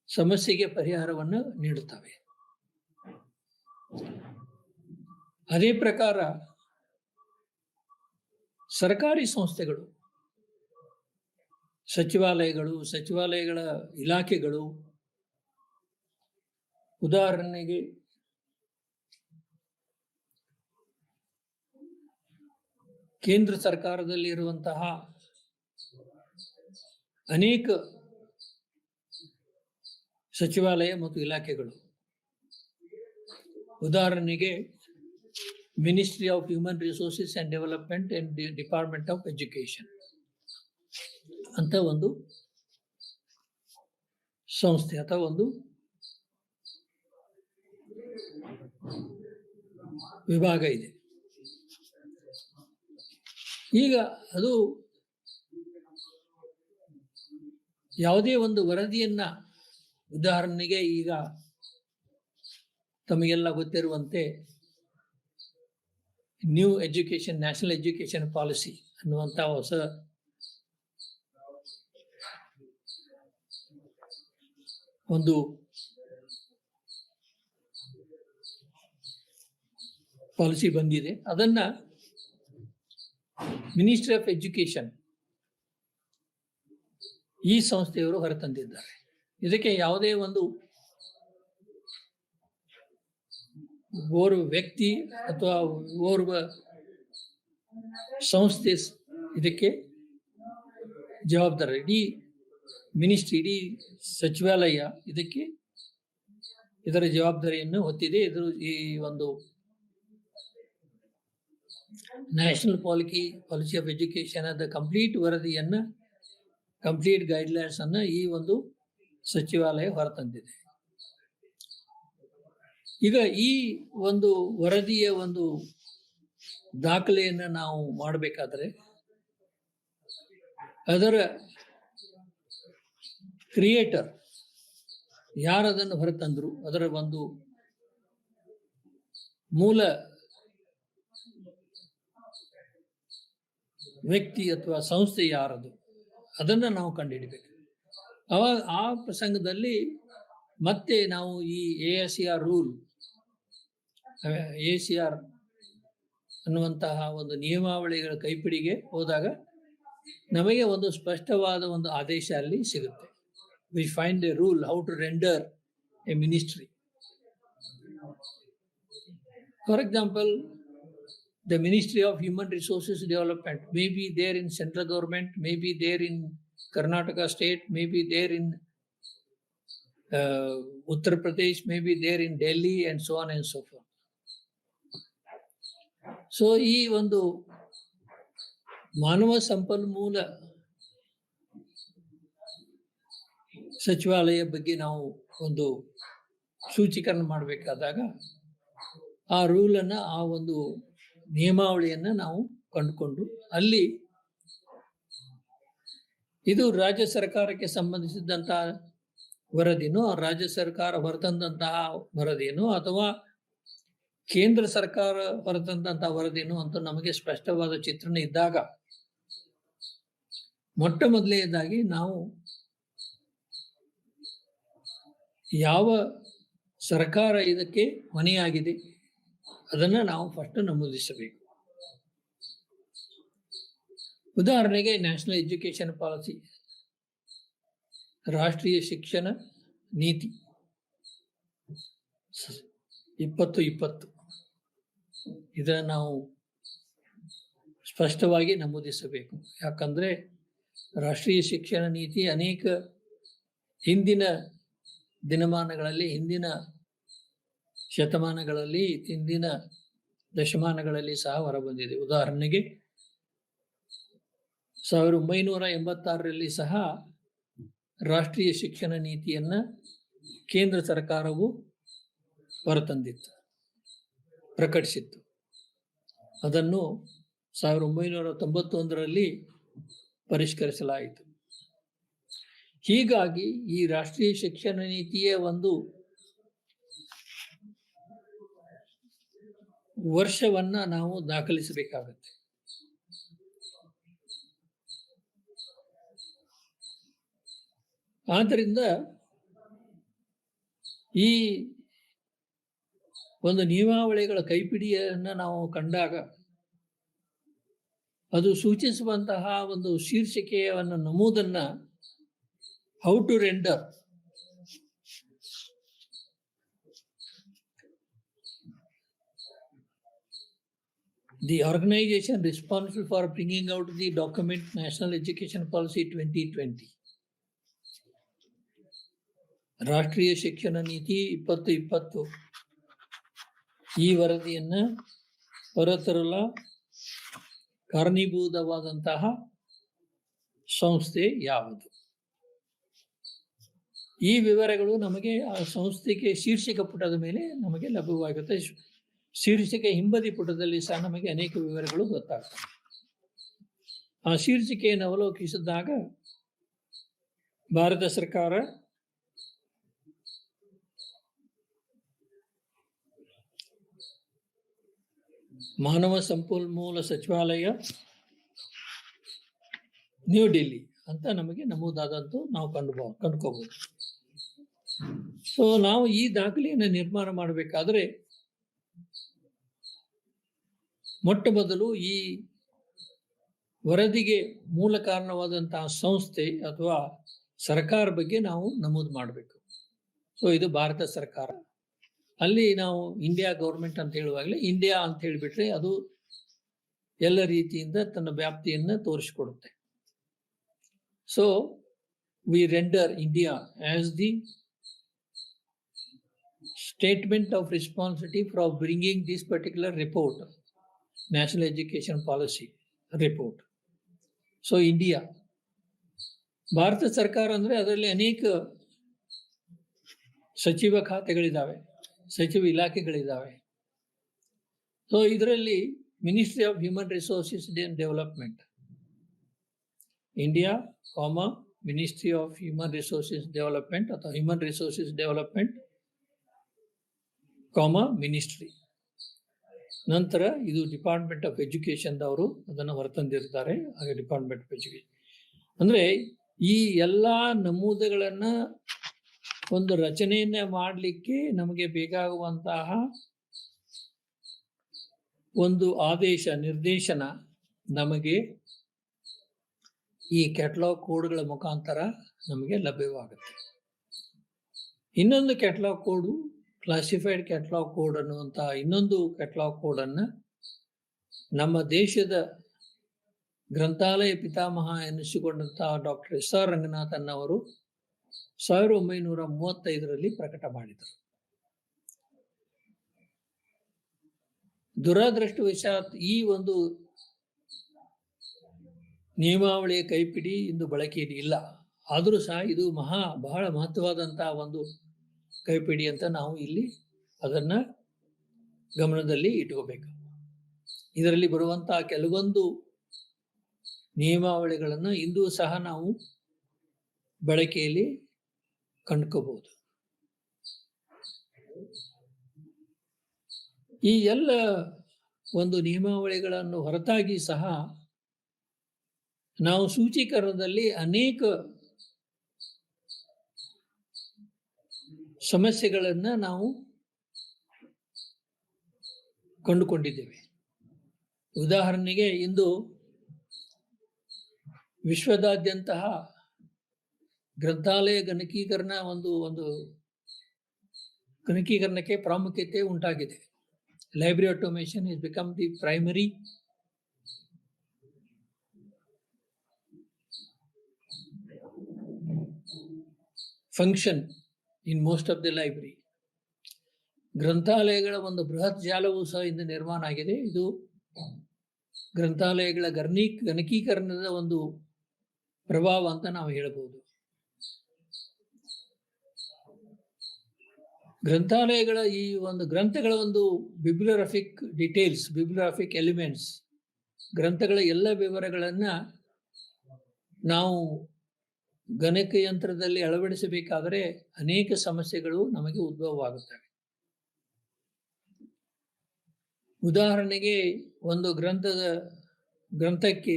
ಸಮಸ್ಯೆಗೆ ಪರಿಹಾರವನ್ನು ನೀಡುತ್ತವೆ. ಅದೇ ಪ್ರಕಾರ ಸರ್ಕಾರಿ ಸಂಸ್ಥೆಗಳು, ಸಚಿವಾಲಯಗಳ ಇಲಾಖೆಗಳು, ಉದಾಹರಣೆಗೆ ಕೇಂದ್ರ ಸರ್ಕಾರದಲ್ಲಿ ಇರುವಂತಹ ಅನೇಕ ಸಚಿವಾಲಯ ಮತ್ತು ಇಲಾಖೆಗಳು, ಉದಾಹರಣೆಗೆ ministry of human resources and development and department of education ಅಂತ ಒಂದು ಸಂಸ್ಥೆ ಅಥವಾ ಒಂದು ವಿಭಾಗ ಇದೆ. ಈಗ ಅದು ಯಾವುದೇ ಒಂದು ವರದಿಯನ್ನ, ಉದಾಹರಣೆಗೆ ಈಗ ತಮಗೆಲ್ಲ ಗೊತ್ತಿರುವಂತೆ new education, national education policy ಅನ್ನುವಂಥ ಹೊಸ ಒಂದು ಪಾಲಿಸಿ ಬಂದಿದೆ. ಅದನ್ನ ಮಿನಿಸ್ಟ್ರಿ ಆಫ್ ಎಜುಕೇಶನ್ ಈ ಸಂಸ್ಥೆಯವರು ಹೊರತಂದಿದ್ದಾರೆ. ಇದಕ್ಕೆ ಯಾವುದೇ ಒಂದು ಓರ್ವ ವ್ಯಕ್ತಿ ಅಥವಾ ಓರ್ವ ಸಂಸ್ಥೆ ಇದಕ್ಕೆ ಜವಾಬ್ದಾರ. ಇಡೀ ಮಿನಿಸ್ಟ್ರಿ, ಇಡೀ ಸಚಿವಾಲಯ ಇದರ ಜವಾಬ್ದಾರಿಯನ್ನು ಹೊತ್ತಿದೆ. ಈ ಒಂದು ನ್ಯಾಷನಲ್ ಪಾಲಿಸಿ ಆಫ್ ಎಜುಕೇಶನ್ ಅದ ಕಂಪ್ಲೀಟ್ ವರದಿಯನ್ನ, ಕಂಪ್ಲೀಟ್ ಗೈಡ್ಲೈನ್ಸ್ ಅನ್ನ ಈ ಒಂದು ಸಚಿವಾಲಯ ಹೊರತಂದಿದೆ. ಈಗ ಈ ಒಂದು ವರದಿಯ ಒಂದು ದಾಖಲೆಯನ್ನ ನಾವು ಮಾಡಬೇಕಾದ್ರೆ ಅದರ ಕ್ರಿಯೇಟರ್ ಯಾರದನ್ನು ಹೊರತಂದ್ರು, ಅದರ ಒಂದು ಮೂಲ ವ್ಯಕ್ತಿ ಅಥವಾ ಸಂಸ್ಥೆ ಯಾರದು, ಅದನ್ನ ನಾವು ಕಂಡುಹಿಡಬೇಕು. ಆ ಪ್ರಸಂಗದಲ್ಲಿ ಮತ್ತೆ ನಾವು ಈ ASCR ರೂಲ್, ASCR ಅನ್ನುವಂತಹ ಒಂದು ನಿಯಮಾವಳಿಗಳ ಕೈಪಿಡಿಗೆ ಹೋದಾಗ ನಮಗೆ ಒಂದು ಸ್ಪಷ್ಟವಾದ ಒಂದು ಆದೇಶ ಅಲ್ಲಿ ಸಿಗುತ್ತೆ. We find a rule how to render a ministry. For example, the Ministry of Human Resources Development may be there in central government, may be there in Karnataka state, may be there in Uttar Pradesh, may be there in Delhi, and so on and so forth. So ಈ ಒಂದು ಮಾನವ ಸಂಪನ್ಮೂಲ ಸಚಿವಾಲಯ ಬಗ್ಗೆ ನಾವು ಒಂದು ಸೂಚೀಕರಣ ಮಾಡಬೇಕಾದಾಗ ಆ ರೂಲನ್ನ, ಆ ಒಂದು ನಿಯಮಾವಳಿಯನ್ನ ನಾವು ಕಂಡುಕೊಂಡು ಅಲ್ಲಿ ಇದು ರಾಜ್ಯ ಸರ್ಕಾರಕ್ಕೆ ಸಂಬಂಧಿಸಿದಂತಹ ವರದಿನೋ, ರಾಜ್ಯ ಸರ್ಕಾರ ಹೊರತಂದಂತಹ ವರದಿನೋ ಅಥವಾ ಕೇಂದ್ರ ಸರ್ಕಾರ ಹೊರತಂದಂತಹ ವರದಿನೋ ಅಂತ ನಮಗೆ ಸ್ಪಷ್ಟವಾದ ಚಿತ್ರಣ ಇದ್ದಾಗ ಮೊಟ್ಟ ಮೊದಲನೇದಾಗಿ ನಾವು ಯಾವ ಸರ್ಕಾರ ಇದಕ್ಕೆ ಹೊಣೆಯಾಗಿದೆ ಅದನ್ನ ನಾವು ಫಸ್ಟ್ ನಮೂದಿಸಬೇಕು. ಉದಾಹರಣೆಗೆ ನ್ಯಾಷನಲ್ ಎಜುಕೇಶನ್ ಪಾಲಿಸಿ, ರಾಷ್ಟ್ರೀಯ ಶಿಕ್ಷಣ ನೀತಿ 2020 ಇದನ್ನು ನಾವು ಸ್ಪಷ್ಟವಾಗಿ ನಮೂದಿಸಬೇಕು. ಯಾಕಂದ್ರೆ ರಾಷ್ಟ್ರೀಯ ಶಿಕ್ಷಣ ನೀತಿ ಅನೇಕ ಹಿಂದಿನ ದಿನಮಾನಗಳಲ್ಲಿ, ಹಿಂದಿನ ಶತಮಾನಗಳಲ್ಲಿ, ಹಿಂದಿನ ದಶಮಾನಗಳಲ್ಲಿ ಸಹ ಹೊರಬಂದಿದೆ. ಉದಾಹರಣೆಗೆ 1986ರಲ್ಲಿ ಸಹ ರಾಷ್ಟ್ರೀಯ ಶಿಕ್ಷಣ ನೀತಿಯನ್ನ ಕೇಂದ್ರ ಸರ್ಕಾರವು ಹೊರತಂದಿತ್ತು, ಪ್ರಕಟಿಸಿತ್ತು. ಅದನ್ನು 1991ರಲ್ಲಿ ಪರಿಷ್ಕರಿಸಲಾಯಿತು. ಹೀಗಾಗಿ ಈ ರಾಷ್ಟ್ರೀಯ ಶಿಕ್ಷಣ ನೀತಿಯ ಒಂದು ವರ್ಷವನ್ನ ನಾವು ದಾಖಲಿಸಬೇಕಾಗತ್ತೆ. ಆದ್ದರಿಂದ ಈ ಒಂದು ನಿಯಮಾವಳಿಗಳ ಕೈಪಿಡಿಯನ್ನ ನಾವು ಕಂಡಾಗ ಅದು ಸೂಚಿಸುವಂತಹ ಒಂದು ಶೀರ್ಷಿಕೆಯವನ್ನ ನಮೂದನ್ನ how to render the organization responsible for bringing out the document National Education Policy 2020, ರಾಷ್ಟ್ರೀಯ ಶಿಕ್ಷಣ ನೀತಿ 2020 ಈ ವರದಿಯನ್ನ ಹೊರತರಲು ಕಾರಣೀಭೂತವಾದಂತಹ ಸಂಸ್ಥೆ ಯಾವುದು? ಈ ವಿವರಗಳು ನಮಗೆ ಆ ಸಂಸ್ಥೆಗೆ ಶೀರ್ಷಿಕೆ ಪುಟದ ಮೇಲೆ ನಮಗೆ ಲಭ್ಯವಾಗುತ್ತೆ. ಶೀರ್ಷಿಕೆ ಹಿಂಬದಿ ಪುಟದಲ್ಲಿ ಸಹ ನಮಗೆ ಅನೇಕ ವಿವರಗಳು ಗೊತ್ತಾಗ್ತವೆ. ಆ ಶೀರ್ಷಿಕೆಯನ್ನು ಅವಲೋಕಿಸಿದಾಗ ಭಾರತ ಸರ್ಕಾರ ಮಾನವ ಸಂಪನ್ಮೂಲ ಸಚಿವಾಲಯ, ನ್ಯೂ ಡೆಲ್ಲಿ ಅಂತ ನಮಗೆ ನಮೂದಾದಂತೂ ನಾವು ಕಂಡುಕೋಬಹುದು. ಸೊ ನಾವು ಈ ದಾಖಲೆಯನ್ನು ನಿರ್ಮಾಣ ಮಾಡಬೇಕಾದ್ರೆ ಮೊಟ್ಟ ಮೊದಲು ಈ ವರದಿಗೆ ಮೂಲ ಕಾರಣವಾದಂತಹ ಸಂಸ್ಥೆ ಅಥವಾ ಸರ್ಕಾರ ಬಗ್ಗೆ ನಾವು ನಮೂದು ಮಾಡಬೇಕು. ಸೊ ಇದು ಭಾರತ ಸರ್ಕಾರ. ಅಲ್ಲಿ ನಾವು ಇಂಡಿಯಾ ಗೌರ್ಮೆಂಟ್ ಅಂತ ಹೇಳುವಾಗಲೇ ಇಂಡಿಯಾ ಅಂತ ಹೇಳಿಬಿಟ್ರೆ ಅದು ಎಲ್ಲ ರೀತಿಯಿಂದ ತನ್ನ ವ್ಯಾಪ್ತಿಯನ್ನು ತೋರಿಸಿಕೊಡುತ್ತೆ. So we render India as the statement of responsibility for bringing this particular report, National Education Policy report. So India, Bharat ಸರ್ಕಾರ ಅಂದರೆ ಅದರಲ್ಲಿ ಅನೇಕ ಸಚಿವ ಖಾತೆಗಳಿದ್ದಾವೆ, ಸಚಿವ ಇಲಾಖೆಗಳಿದ್ದಾವೆ. ಸೊ ಇದರಲ್ಲಿ ministry of human resources and development, India, ministry of human resources development ಅಥವಾ ಹ್ಯೂಮನ್ ರಿಸೋರ್ಸಸ್ ಡೆವಲಪ್ಮೆಂಟ್, ಮಿನಿಸ್ಟ್ರಿ. ನಂತರ ಇದು ಡಿಪಾರ್ಟ್ಮೆಂಟ್ ಆಫ್ ಎಜುಕೇಶನ್ದವರು ಅದನ್ನು ಹೊರತಂದಿರ್ತಾರೆ. ಹಾಗೆ ಡಿಪಾರ್ಟ್ಮೆಂಟ್ ಆಫ್ ಎಜುಕೇಶನ್ ಅಂದರೆ ಈ ಎಲ್ಲ ನಮೂದುಗಳನ್ನು ಒಂದು ರಚನೆಯನ್ನ ಮಾಡಲಿಕ್ಕೆ ನಮಗೆ ಬೇಕಾಗುವಂತಹ ಒಂದು ಆದೇಶ, ನಿರ್ದೇಶನ ನಮಗೆ ಈ ಕ್ಯಾಟಲಾಗ್ ಕೋಡ್ಗಳ ಮುಖಾಂತರ ನಮಗೆ ಲಭ್ಯವಾಗುತ್ತೆ. ಇನ್ನೊಂದು ಕ್ಯಾಟಲಾಗ್ ಕೋಡು, ಕ್ಲಾಸಿಫೈಡ್ ಕ್ಯಾಟಲಾಗ್ ಕೋಡ್ ಅನ್ನುವಂತಹ ಇನ್ನೊಂದು ಕ್ಯಾಟಲಾಗ್ ಕೋಡನ್ನು ನಮ್ಮ ದೇಶದ ಗ್ರಂಥಾಲಯ ಪಿತಾಮಹ ಎನಿಸಿಕೊಂಡಂತಹ ಡಾಕ್ಟರ್ SR ರಂಗನಾಥನ್ ಅವರು 1935ರಲ್ಲಿ ಪ್ರಕಟ ಮಾಡಿದರು. ದುರದೃಷ್ಟವಶಾತ್ ಈ ಒಂದು ನಿಯಮಾವಳಿಯ ಕೈಪಿಡಿ ಇಂದು ಬಳಕೆಯಲ್ಲಿ ಇಲ್ಲ. ಆದರೂ ಸಹ ಇದು ಬಹಳ ಮಹತ್ವವಾದಂತಹ ಒಂದು ಕೈಪಿಡಿ ಅಂತ ನಾವು ಇಲ್ಲಿ ಅದನ್ನ ಗಮನದಲ್ಲಿ ಇಟ್ಕೋಬೇಕು. ಇದರಲ್ಲಿ ಬರುವಂತಹ ಕೆಲವೊಂದು ನಿಯಮಾವಳಿಗಳನ್ನು ಇಂದು ಸಹ ನಾವು ಬಳಕೆಯಲ್ಲಿ ಕಂಡುಕೋಬಹುದು. ಈ ಎಲ್ಲ ಒಂದು ನಿಯಮಾವಳಿಗಳನ್ನು ಹೊರತಾಗಿ ಸಹ ನಾವು ಸೂಚೀಕರಣದಲ್ಲಿ ಅನೇಕ ಸಮಸ್ಯೆಗಳನ್ನು ನಾವು ಕಂಡುಕೊಂಡಿದ್ದೇವೆ. ಉದಾಹರಣೆಗೆ ಇಂದು ವಿಶ್ವದಾದ್ಯಂತ ಗ್ರಂಥಾಲಯ ಗಣಕೀಕರಣಕ್ಕೆ ಪ್ರಾಮುಖ್ಯತೆ ಉಂಟಾಗಿದೆ. Library automation is become the primary function in most of the library. ಗ್ರಂಥಾಲಯಗಳ ಒಂದು ಬೃಹತ್ ಜಾಲವೂ ಸಹ ಇಂದು ನಿರ್ಮಾಣ ಆಗಿದೆ. ಇದು ಗ್ರಂಥಾಲಯಗಳ ಗಣಕೀಕರಣದ ಒಂದು ಪ್ರಭಾವ ಅಂತ ನಾವು ಹೇಳಬಹುದು. ಗ್ರಂಥಾಲಯಗಳ ಈ ಒಂದು ಗ್ರಂಥಗಳ ಒಂದು ಬಿಬ್ಲಿಯೋಗ್ರಾಫಿಕ್ ಡೀಟೇಲ್ಸ್, ಬಿಬ್ಲಿಯೋಗ್ರಾಫಿಕ್ ಎಲಿಮೆಂಟ್ಸ್, ಗ್ರಂಥಗಳ ಎಲ್ಲ ವಿವರಗಳನ್ನು ನಾವು ಗಣಕಯಂತ್ರದಲ್ಲಿ ಅಳವಡಿಸಬೇಕಾದರೆ ಅನೇಕ ಸಮಸ್ಯೆಗಳು ನಮಗೆ ಉದ್ಭವವಾಗುತ್ತವೆ. ಉದಾಹರಣೆಗೆ ಒಂದು ಗ್ರಂಥಕ್ಕೆ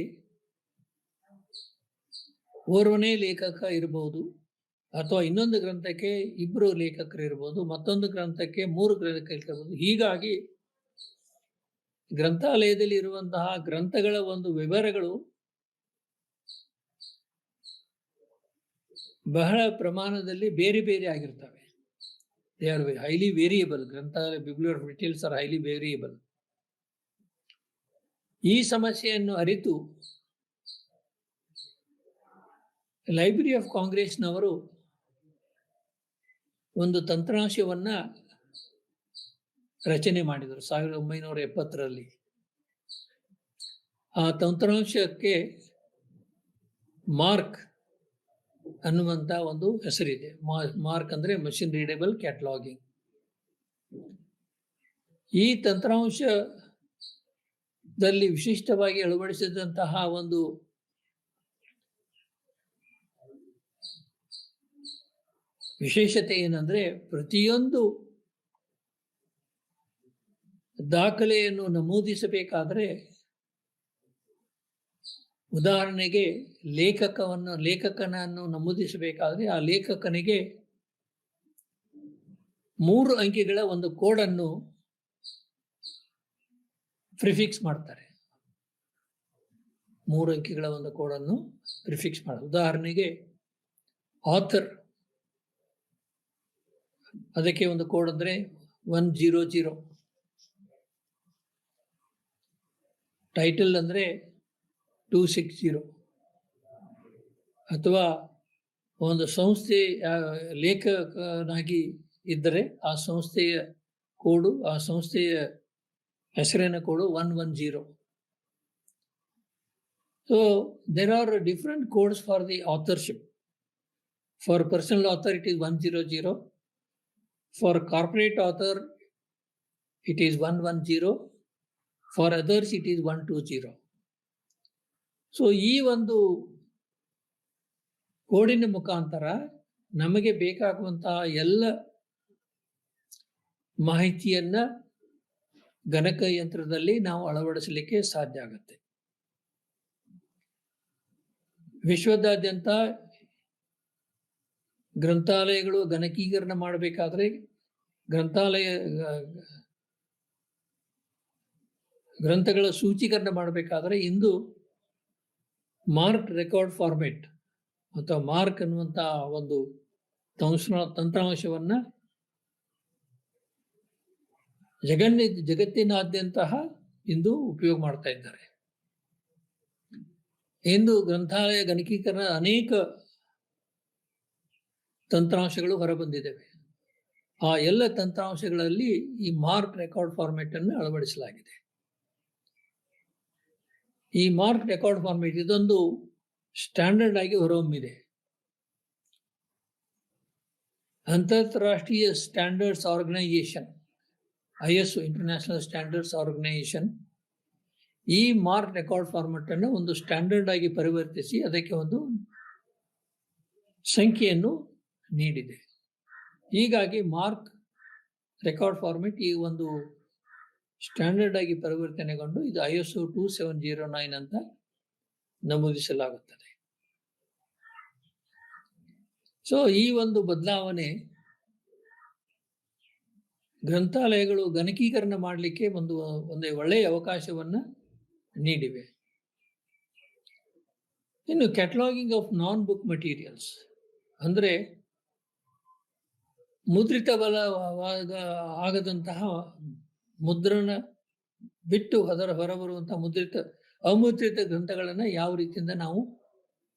ಓರ್ವನೇ ಲೇಖಕ ಇರಬಹುದು, ಅಥವಾ ಇನ್ನೊಂದು ಗ್ರಂಥಕ್ಕೆ 2 ಲೇಖಕರು ಇರಬಹುದು, ಮತ್ತೊಂದು ಗ್ರಂಥಕ್ಕೆ 3 ಲೇಖಕರು ಇರಬಹುದು. ಹೀಗಾಗಿ ಗ್ರಂಥಾಲಯದಲ್ಲಿ ಇರುವಂತಹ ಗ್ರಂಥಗಳ ಒಂದು ವಿವರಗಳು ಬಹಳ ಪ್ರಮಾಣದಲ್ಲಿ ಬೇರೆ ಬೇರೆ ಆಗಿರ್ತವೆ. They are highly variable. ಗ್ರಂಥಾಲಯ bibliographic details are highly variable. ಈ ಸಮಸ್ಯೆಯನ್ನು ಅರಿತು ಲೈಬ್ರರಿ ಆಫ್ ಕಾಂಗ್ರೆಸ್ನವರು ಒಂದು ತಂತ್ರಾಂಶವನ್ನ ರಚನೆ ಮಾಡಿದರು 1970ರಲ್ಲಿ. ಆ ತಂತ್ರಾಂಶಕ್ಕೆ ಮಾರ್ಕ್ ಅನ್ನುವಂಥ ಒಂದು ಹೆಸರಿದೆ. ಮಾರ್ಕ್ ಅಂದ್ರೆ ಮಷಿನ್ ರೀಡೇಬಲ್ ಕ್ಯಾಟಲಾಗಿಂಗ್. ಈ ತಂತ್ರಾಂಶದಲ್ಲಿ ವಿಶಿಷ್ಟವಾಗಿ ಅಳವಡಿಸಿದಂತಹ ಒಂದು ವಿಶೇಷತೆ ಏನಂದ್ರೆ ಪ್ರತಿಯೊಂದು ದಾಖಲೆಯನ್ನು ನಮೂದಿಸಬೇಕಾದ್ರೆ, ಉದಾಹರಣೆಗೆ ಲೇಖಕನನ್ನು ನಮೂದಿಸಬೇಕಾದ್ರೆ ಆ ಲೇಖಕನಿಗೆ 3 ಅಂಕಿಗಳ ಒಂದು ಕೋಡನ್ನು ಪ್ರಿಫಿಕ್ಸ್ ಮಾಡ್ತಾರೆ. 3 ಅಂಕಿಗಳ ಒಂದು ಕೋಡನ್ನು ಪ್ರಿಫಿಕ್ಸ್ ಮಾಡ್ತಾರೆ. ಉದಾಹರಣೆಗೆ ಆಥರ್, ಅದಕ್ಕೆ ಒಂದು ಕೋಡ್ ಅಂದ್ರೆ 100. ಟೈಟಲ್ ಅಂದ್ರೆ 260. ಅಥವಾ ಒಂದು ಸಂಸ್ಥೆ ಲೇಖಕನಾಗಿ ಇದ್ದರೆ ಆ ಸಂಸ್ಥೆಯ ಕೋಡು, ಆ ಸಂಸ್ಥೆಯ ಹೆಸರಿನ ಕೋಡು 110. So there are different codes for the authorship. For personal author it is 100. For corporate author it is 110. For others it is 120. So ಈ ಒಂದು ಕೋಡಿನ ಮುಖಾಂತರ ನಮಗೆ ಬೇಕಾಗುವಂತಹ ಎಲ್ಲ ಮಾಹಿತಿಯನ್ನ ಗಣಕಯಂತ್ರದಲ್ಲಿ ನಾವು ಅಳವಡಿಸಲಿಕ್ಕೆ ಸಾಧ್ಯ ಆಗುತ್ತೆ. ವಿಶ್ವದಾದ್ಯಂತ ಗ್ರಂಥಾಲಯಗಳು ಗಣಕೀಕರಣ ಮಾಡಬೇಕಾದ್ರೆ, ಗ್ರಂಥಗಳ ಸೂಚೀಕರಣ ಮಾಡಬೇಕಾದ್ರೆ ಇಂದು ಮಾರ್ಕ್ ರೆಕಾರ್ಡ್ ಫಾರ್ಮೆಟ್ ಅಥವಾ ಮಾರ್ಕ್ ಅನ್ನುವಂತಹ ಒಂದು ತಂತ್ರಾಂಶವನ್ನ ಜಗತ್ತಿನಾದ್ಯಂತ ಇಂದು ಉಪಯೋಗ ಮಾಡ್ತಾ ಇದ್ದಾರೆ. ಇಂದು ಗ್ರಂಥಾಲಯ ಗಣಕೀಕರಣ ಅನೇಕ ತಂತ್ರಾಂಶಗಳು ಹೊರಬಂದಿದ್ದಾವೆ. ಆ ಎಲ್ಲ ತಂತ್ರಾಂಶಗಳಲ್ಲಿ ಈ ಮಾರ್ಕ್ ರೆಕಾರ್ಡ್ ಫಾರ್ಮೆಟ್ ಅನ್ನು ಅಳವಡಿಸಲಾಗಿದೆ. ಈ ಮಾರ್ಕ್ ರೆಕಾರ್ಡ್ ಫಾರ್ಮೆಟ್ ಇದೊಂದು ಸ್ಟ್ಯಾಂಡರ್ಡ್ ಆಗಿ ಹೊರಹೊಮ್ಮಿದೆ. ಅಂತಾರಾಷ್ಟ್ರೀಯ standards organisation, ISO international standards organisation, ಈ ಮಾರ್ಕ್ ರೆಕಾರ್ಡ್ ಫಾರ್ಮೆಟ್ ಅನ್ನು ಒಂದು ಸ್ಟ್ಯಾಂಡರ್ಡ್ ಆಗಿ ಪರಿವರ್ತಿಸಿ ಅದಕ್ಕೆ ಒಂದು ಸಂಖ್ಯೆಯನ್ನು ನೀಡಿದೆ. ಹೀಗಾಗಿ ಮಾರ್ಕ್ ರೆಕಾರ್ಡ್ ಫಾರ್ಮೆಟ್ ಈ ಒಂದು ಸ್ಟ್ಯಾಂಡರ್ಡ್ ಆಗಿ ಪರಿವರ್ತನೆಗೊಂಡು ಇದು ISO 2709 ಅಂತ ನಮೂದಿಸಲಾಗುತ್ತದೆ. ಸೊ ಈ ಒಂದು ಬದಲಾವಣೆ ಗ್ರಂಥಾಲಯಗಳು ಗಣಕೀಕರಣ ಮಾಡಲಿಕ್ಕೆ ಒಂದು ಒಳ್ಳೆಯ ಅವಕಾಶವನ್ನ ನೀಡಿವೆ. ಇನ್ನು ಕ್ಯಾಟಲಾಗಿಂಗ್ ಆಫ್ ನಾನ್ ಬುಕ್ ಮಟೀರಿಯಲ್ಸ್ ಅಂದ್ರೆ ಆಗದಂತಹ ಮುದ್ರಣ ಬಿಟ್ಟು ಅದರ ಹೊರಬರುವಂತಹ ಅಮುದ್ರಿತ ಗ್ರಂಥಗಳನ್ನ ಯಾವ ರೀತಿಯಿಂದ ನಾವು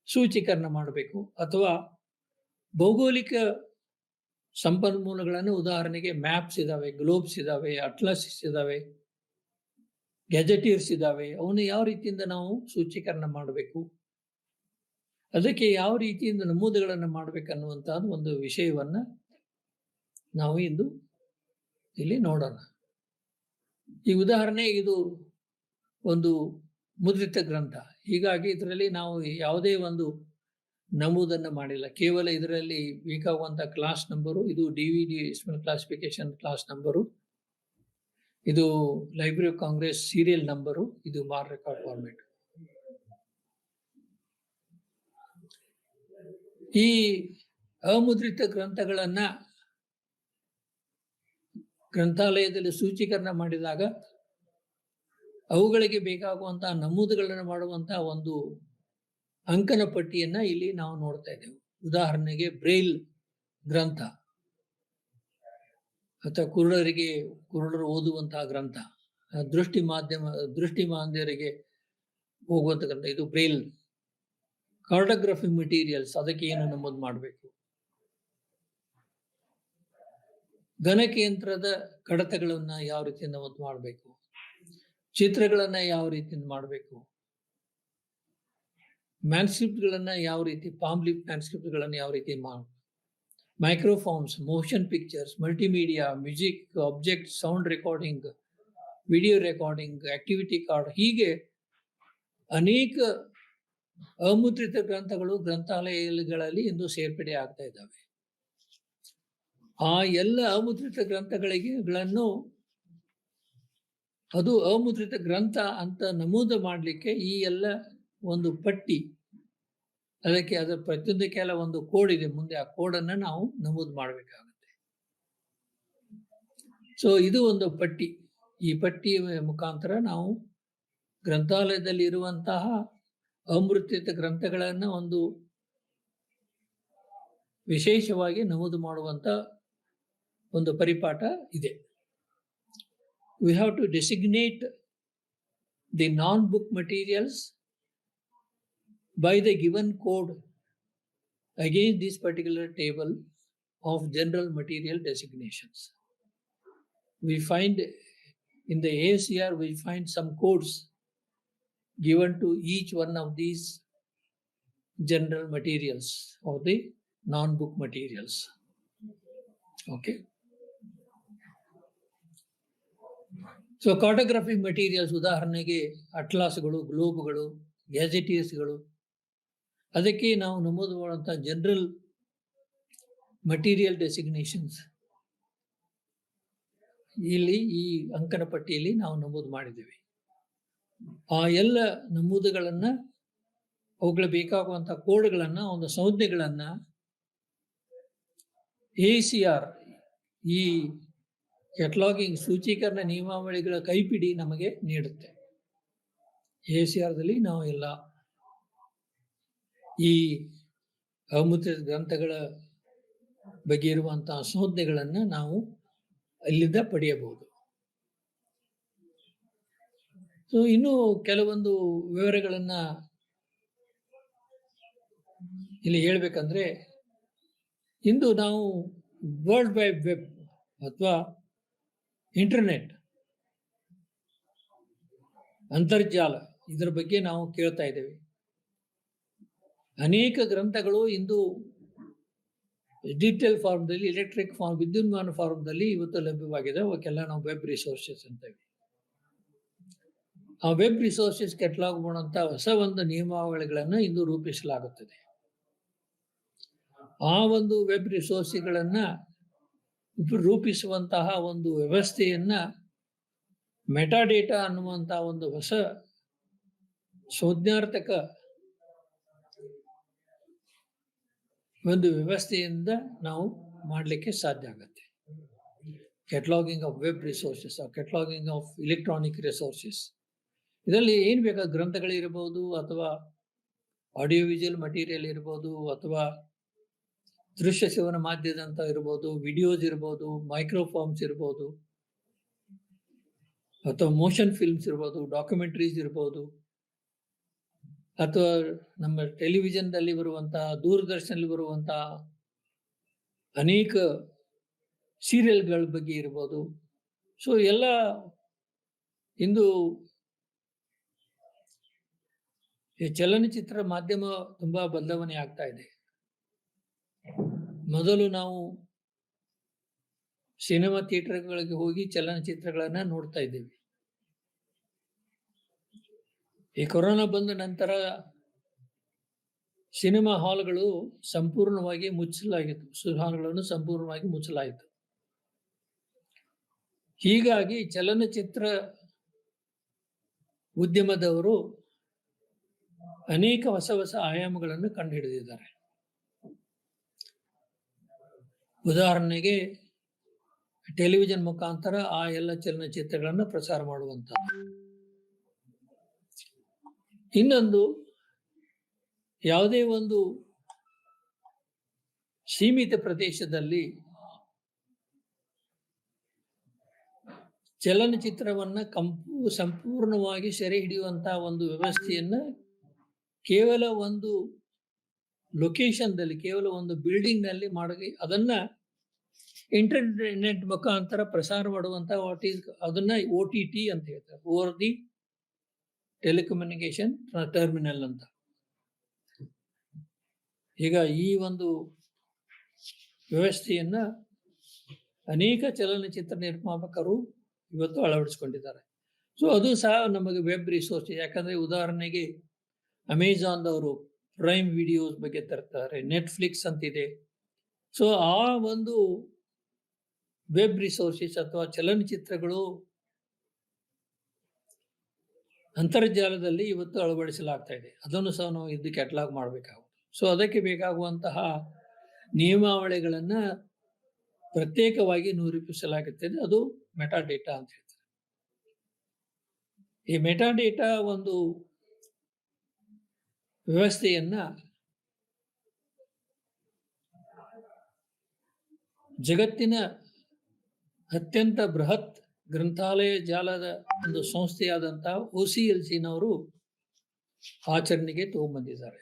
ಸೂಚೀಕರಣ ಮಾಡಬೇಕು, ಅಥವಾ ಭೌಗೋಳಿಕ ಸಂಪನ್ಮೂಲಗಳನ್ನು, ಉದಾಹರಣೆಗೆ ಮ್ಯಾಪ್ಸ್ ಇದಾವೆ, ಗ್ಲೋಬ್ಸ್ ಇದಾವೆ, ಅಟ್ಲಾಸಿಸ್ ಇದಾವೆ, ಗ್ಯಾಜೆಟಿಯರ್ಸ್ ಇದಾವೆ, ಅವನ್ನ ಯಾವ ರೀತಿಯಿಂದ ನಾವು ಸೂಚೀಕರಣ ಮಾಡಬೇಕು, ಅದಕ್ಕೆ ಯಾವ ರೀತಿಯಿಂದ ನಮೂದುಗಳನ್ನು ಮಾಡಬೇಕನ್ನುವಂತಹ ಒಂದು ವಿಷಯವನ್ನ ನಾವು ಇಂದು ಇಲ್ಲಿ ನೋಡೋಣ. ಈ ಉದಾಹರಣೆ ಇದು ಒಂದು ಮುದ್ರಿತ ಗ್ರಂಥ, ಹೀಗಾಗಿ ಇದರಲ್ಲಿ ನಾವು ಯಾವುದೇ ಒಂದು ನಮೂದನ್ನು ಮಾಡಿಲ್ಲ. ಕೇವಲ ಇದರಲ್ಲಿ ಬೇಕಾಗುವಂತ ಕ್ಲಾಸ್ ನಂಬರು, ಇದು DVD ಕ್ಲಾಸಿಫಿಕೇಶನ್ ಕ್ಲಾಸ್ ನಂಬರು, ಇದು library of Congress serial number, ಇದು ಮಾರ್ಕ್ ರೆಕಾರ್ಡ್ ಫಾರ್ಮೆಟ್. ಈ ಅಮುದ್ರಿತ ಗ್ರಂಥಗಳನ್ನ ಗ್ರಂಥಾಲಯದಲ್ಲಿ ಸೂಚೀಕರಣ ಮಾಡಿದಾಗ ಅವುಗಳಿಗೆ ಬೇಕಾಗುವಂತಹ ನಮೂದುಗಳನ್ನು ಮಾಡುವಂತಹ ಒಂದು ಅಂಕನ ಪಟ್ಟಿಯನ್ನ ಇಲ್ಲಿ ನಾವು ನೋಡ್ತಾ ಇದ್ದೇವೆ. ಉದಾಹರಣೆಗೆ ಬ್ರೈಲ್ ಗ್ರಂಥ ಅಥವಾ ಕುರುಡರು ಓದುವಂತಹ ಗ್ರಂಥ, ದೃಷ್ಟಿಮಾಂದ್ಯರಿಗೆ ಹೋಗುವಂತ ಗ್ರಂಥ, ಇದು ಬ್ರೈಲ್. ಕಾರ್ಟೋಗ್ರಫಿ ಮೆಟೀರಿಯಲ್ಸ್, ಅದಕ್ಕೆ ಏನು ನಮೂದು ಮಾಡಬೇಕು, ಗಣಕಯಂತ್ರದ ಕಡತಗಳನ್ನ ಯಾವ ರೀತಿ ನಮೂದು ಮಾಡಬೇಕು, ಚಿತ್ರಗಳನ್ನ ಯಾವ ರೀತಿಯಿಂದ ಮಾಡಬೇಕು, ಮ್ಯಾನ್ಸ್ಕ್ರಿಪ್ಟ್ಗಳನ್ನ ಯಾವ ರೀತಿ, ಪಾಮ್ಲಿಪ್ ಮ್ಯಾನ್ಸ್ಕ್ರಿಪ್ಟ್ಗಳನ್ನ ಯಾವ ರೀತಿ ಮಾಡಬೇಕು, microforms, motion pictures, multimedia, music, object, sound recording, video recording, activity card, ಹೀಗೆ ಅನೇಕ ಅಮುದ್ರಿತ ಗ್ರಂಥಗಳು ಗ್ರಂಥಾಲಯಗಳಲ್ಲಿ ಇಂದು ಸೇರ್ಪಡೆ ಆಗ್ತಾ ಇದ್ದಾವೆ. ಆ ಎಲ್ಲ ಅಮುದ್ರಿತ ಗ್ರಂಥಗಳನ್ನು ಅದು ಅಮುದ್ರಿತ ಗ್ರಂಥ ಅಂತ ನಮೂದು ಮಾಡಲಿಕ್ಕೆ ಈ ಎಲ್ಲ ಒಂದು ಪಟ್ಟಿ, ಅದಕ್ಕೆ ಅದರ ಪ್ರತಿಯೊಂದಕ್ಕೆಲ್ಲ ಒಂದು ಕೋಡ್ ಇದೆ ಮುಂದೆ, ಆ ಕೋಡನ್ನು ನಾವು ನಮೂದು ಮಾಡಬೇಕಾಗುತ್ತೆ. ಸೊ ಇದು ಒಂದು ಪಟ್ಟಿ. ಈ ಪಟ್ಟಿಯ ಮುಖಾಂತರ ನಾವು ಗ್ರಂಥಾಲಯದಲ್ಲಿ ಇರುವಂತಹ ಅಮೃತ ಗ್ರಂಥಗಳನ್ನು ಒಂದು ವಿಶೇಷವಾಗಿ ನಮೂದು ಮಾಡುವಂತ ಒಂದು ಪರಿಪಾಠ ಇದೆ. We have to designate the non-book materials by the given code against this particular table of general material designations. We find in the ASCR, we find some codes given to each one of these general materials or the non-book materials. Okay. So cartographic materials, ಉದಾಹರಣೆಗೆ ಅಟ್ಲಾಸ್ಗಳು, ಗ್ಲೋಬ್ಗಳು, ಗ್ಯಾಜೆಟಿಯರ್ಸ್ಗಳು, ಅದಕ್ಕೆ ನಾವು ನಮೂದು ಮಾಡುವಂಥ ಜನರಲ್ ಮಟೀರಿಯಲ್ ಡೆಸಿಗ್ನೇಷನ್ಸ್ ಇಲ್ಲಿ ಈ ಅಂಕನ ಪಟ್ಟಿಯಲ್ಲಿ ನಾವು ನಮೂದು ಮಾಡಿದ್ದೇವೆ. ಆ ಎಲ್ಲ ನಮೂದುಗಳನ್ನು, ಅವುಗಳು ಬೇಕಾಗುವಂಥ ಕೋಡ್ಗಳನ್ನು, ಒಂದು ಸಂಜ್ಞೆಗಳನ್ನು ACR ಈ ಕೆಟಲಾಗಿಂಗ್ ಸೂಚೀಕರಣ ನಿಯಮಾವಳಿಗಳ ಕೈಪಿಡಿ ನಮಗೆ ನೀಡುತ್ತೆ. ACRದಲ್ಲಿ ನಾವು ಎಲ್ಲ ಈ ಅಮುದ್ರಿತ ಗ್ರಂಥಗಳ ಬಗ್ಗೆ ಇರುವಂತಹ ಸಂಜ್ಞೆಗಳನ್ನು ನಾವು ಅಲ್ಲಿಂದ ಪಡೆಯಬಹುದು. ಸೊ ಇನ್ನು ಕೆಲವೊಂದು ವಿವರಗಳನ್ನ ಇಲ್ಲಿ ಹೇಳ್ಬೇಕಂದ್ರೆ, ಇಂದು ನಾವು ವರ್ಲ್ಡ್ ವೈಡ್ ವೆಬ್ ಅಥವಾ ಇಂಟರ್ನೆಟ್, ಅಂತರ್ಜಾಲ, ಇದರ ಬಗ್ಗೆ ನಾವು ಕೇಳ್ತಾ ಇದ್ದೇವೆ. ಅನೇಕ ಗ್ರಂಥಗಳು ಇಂದು ಡಿಜಿಟಲ್ ಫಾರ್ಮ್ದಲ್ಲಿ, ಎಲೆಕ್ಟ್ರಿಕ್ ಫಾರ್ಮ್, ವಿದ್ಯುನ್ಮಾನ ಫಾರ್ಮ್ದಲ್ಲಿ ಇವತ್ತು ಲಭ್ಯವಾಗಿದೆ. ಅವಕ್ಕೆಲ್ಲ ನಾವು ವೆಬ್ ರಿಸೋರ್ಸಸ್ ಅಂತೇವೆ. ಆ ವೆಬ್ ರಿಸೋರ್ಸಸ್ ಕೆಟಲಾಗ್ ಮಾಡುವಂಥ ಹೊಸ ಒಂದು ನಿಯಮಾವಳಿಗಳನ್ನು ಇಂದು ರೂಪಿಸಲಾಗುತ್ತದೆ. ಆ ಒಂದು ವೆಬ್ ರಿಸೋರ್ಸ್ಗಳನ್ನ ರೂಪಿಸುವಂತಹ ಒಂದು ವ್ಯವಸ್ಥೆಯನ್ನ ಮೆಟಾಡೇಟಾ ಅನ್ನುವಂತಹ ಒಂದು ಹೊಸ ಸಂಜ್ಞಾರ್ಥಕ ಒಂದು ವ್ಯವಸ್ಥೆಯಿಂದ ನಾವು ಮಾಡಲಿಕ್ಕೆ ಸಾಧ್ಯ ಆಗುತ್ತೆ. Cataloguing of web resources, cataloguing of electronic resources, ಇದರಲ್ಲಿ ಏನು ಬೇಕಾದ ಗ್ರಂಥಗಳಿರ್ಬೋದು, ಅಥವಾ ಆಡಿಯೋ ವಿಜುವಲ್ ಮಟೀರಿಯಲ್ ಇರ್ಬೋದು, ಅಥವಾ ದೃಶ್ಯ ಸೇವನ ಮಾಧ್ಯಮದಂತ ಇರ್ಬೋದು, ವಿಡಿಯೋಸ್ ಇರ್ಬೋದು, ಮೈಕ್ರೋಫಾರ್ಮ್ಸ್ ಇರ್ಬೋದು, ಅಥವಾ ಮೋಷನ್ ಫಿಲ್ಮ್ಸ್ ಇರ್ಬೋದು, ಡಾಕ್ಯುಮೆಂಟ್ರೀಸ್ ಇರ್ಬೋದು, ಅಥವಾ ನಮ್ಮ ಟೆಲಿವಿಷನ್ದಲ್ಲಿ ಬರುವಂತಹ, ದೂರದರ್ಶನದಲ್ಲಿ ಬರುವಂತಹ ಅನೇಕ ಸೀರಿಯಲ್ಗಳ ಬಗ್ಗೆ ಇರ್ಬೋದು. ಸೊ ಎಲ್ಲ ಇಂದು ಈ ಚಲನಚಿತ್ರ ಮಾಧ್ಯಮ ತುಂಬಾ ಬದಲಾವಣೆ ಆಗ್ತಾ ಇದೆ. ಮೊದಲು ನಾವು ಸಿನಿಮಾ ಥಿಯೇಟರ್ಗಳಿಗೆ ಹೋಗಿ ಚಲನಚಿತ್ರಗಳನ್ನ ನೋಡ್ತಾ ಇದ್ದೇವೆ. ಈ ಕೊರೋನಾ ಬಂದ ನಂತರ ಸಿನಿಮಾ ಹಾಲ್ಗಳು ಸಂಪೂರ್ಣವಾಗಿ ಮುಚ್ಚಲಾಗಿತ್ತು, ಹಾಲ್ಗಳನ್ನು ಸಂಪೂರ್ಣವಾಗಿ ಮುಚ್ಚಲಾಯಿತು. ಹೀಗಾಗಿ ಚಲನಚಿತ್ರ ಉದ್ಯಮದವರು ಅನೇಕ ಹೊಸ ಹೊಸ ಆಯಾಮಗಳನ್ನು ಕಂಡುಹಿಡಿದಿದ್ದಾರೆ. ಉದಾಹರಣೆಗೆ ಟೆಲಿವಿಷನ್ ಮುಖಾಂತರ ಆ ಎಲ್ಲ ಚಲನಚಿತ್ರಗಳನ್ನು ಪ್ರಸಾರ ಮಾಡುವಂಥದ್ದು. ಇನ್ನೊಂದು, ಯಾವುದೇ ಒಂದು ಸೀಮಿತ ಪ್ರದೇಶದಲ್ಲಿ ಚಲನಚಿತ್ರವನ್ನ ಸಂಪೂರ್ಣವಾಗಿ ಸೆರೆ ಹಿಡಿಯುವಂತಹ ಒಂದು ವ್ಯವಸ್ಥೆಯನ್ನ ಕೇವಲ ಒಂದು ಲೊಕೇಶನ್ದಲ್ಲಿ, ಕೇವಲ ಒಂದು ಬಿಲ್ಡಿಂಗ್ ನಲ್ಲಿ ಮಾಡಿ ಅದನ್ನ ಇಂಟರ್ನೆಟ್ ಮುಖಾಂತರ ಪ್ರಸಾರ ಮಾಡುವಂತ ಅದನ್ನ OTT ಅಂತ ಹೇಳ್ತಾರೆ, ಓವರ್ ದಿ ಟೆಲಿಕಮ್ಯುನಿಕೇಶನ್ ಟರ್ಮಿನಲ್ ಅಂತ. ಈಗ ಈ ಒಂದು ವ್ಯವಸ್ಥೆಯನ್ನ ಅನೇಕ ಚಲನಚಿತ್ರ ನಿರ್ಮಾಪಕರು ಇವತ್ತು ಅಳವಡಿಸಿಕೊಂಡಿದ್ದಾರೆ. ಸೊ ಅದು ಸಹ ನಮಗೆ ವೆಬ್ ರಿಸೋರ್ಸ್. ಯಾಕಂದ್ರೆ ಉದಾಹರಣೆಗೆ ಅಮೆಜಾನ್ದವರು ಪ್ರೈಮ್ ವಿಡಿಯೋಸ್ ಬಗ್ಗೆ ತರ್ತಾರೆ, ನೆಟ್ಫ್ಲಿಕ್ಸ್ ಅಂತಿದೆ. ಸೊ ಆ ಒಂದು ವೆಬ್ ರಿಸೋರ್ಸಸ್ ಅಥವಾ ಚಲನಚಿತ್ರಗಳು ಅಂತರ್ಜಾಲದಲ್ಲಿ ಇವತ್ತು ಅಳವಡಿಸಲಾಗ್ತಾ ಇದೆ. ಅದನ್ನು ಸಹ ನಾವು ಇದು ಕ್ಯಾಟಲಾಗ್ ಮಾಡಬೇಕಾಗುತ್ತೆ. ಸೊ ಅದಕ್ಕೆ ಬೇಕಾಗುವಂತಹ ನಿಯಮಾವಳಿಗಳನ್ನು ಪ್ರತ್ಯೇಕವಾಗಿ ನಿರೂಪಿಸಲಾಗುತ್ತದೆ. ಅದು ಮೆಟಾಡೇಟಾ ಅಂತ ಹೇಳ್ತಾರೆ. ಈ ಮೆಟಾಡೇಟಾ ಒಂದು ವ್ಯವಸ್ಥೆಯನ್ನ ಜಗತ್ತಿನ ಅತ್ಯಂತ ಬೃಹತ್ ಗ್ರಂಥಾಲಯ ಜಾಲದ ಒಂದು ಸಂಸ್ಥೆಯಾದಂತಹ OCLCನವರು ಆಚರಣೆಗೆ ತಗೊಂಡ್ಬಂದಿದ್ದಾರೆ.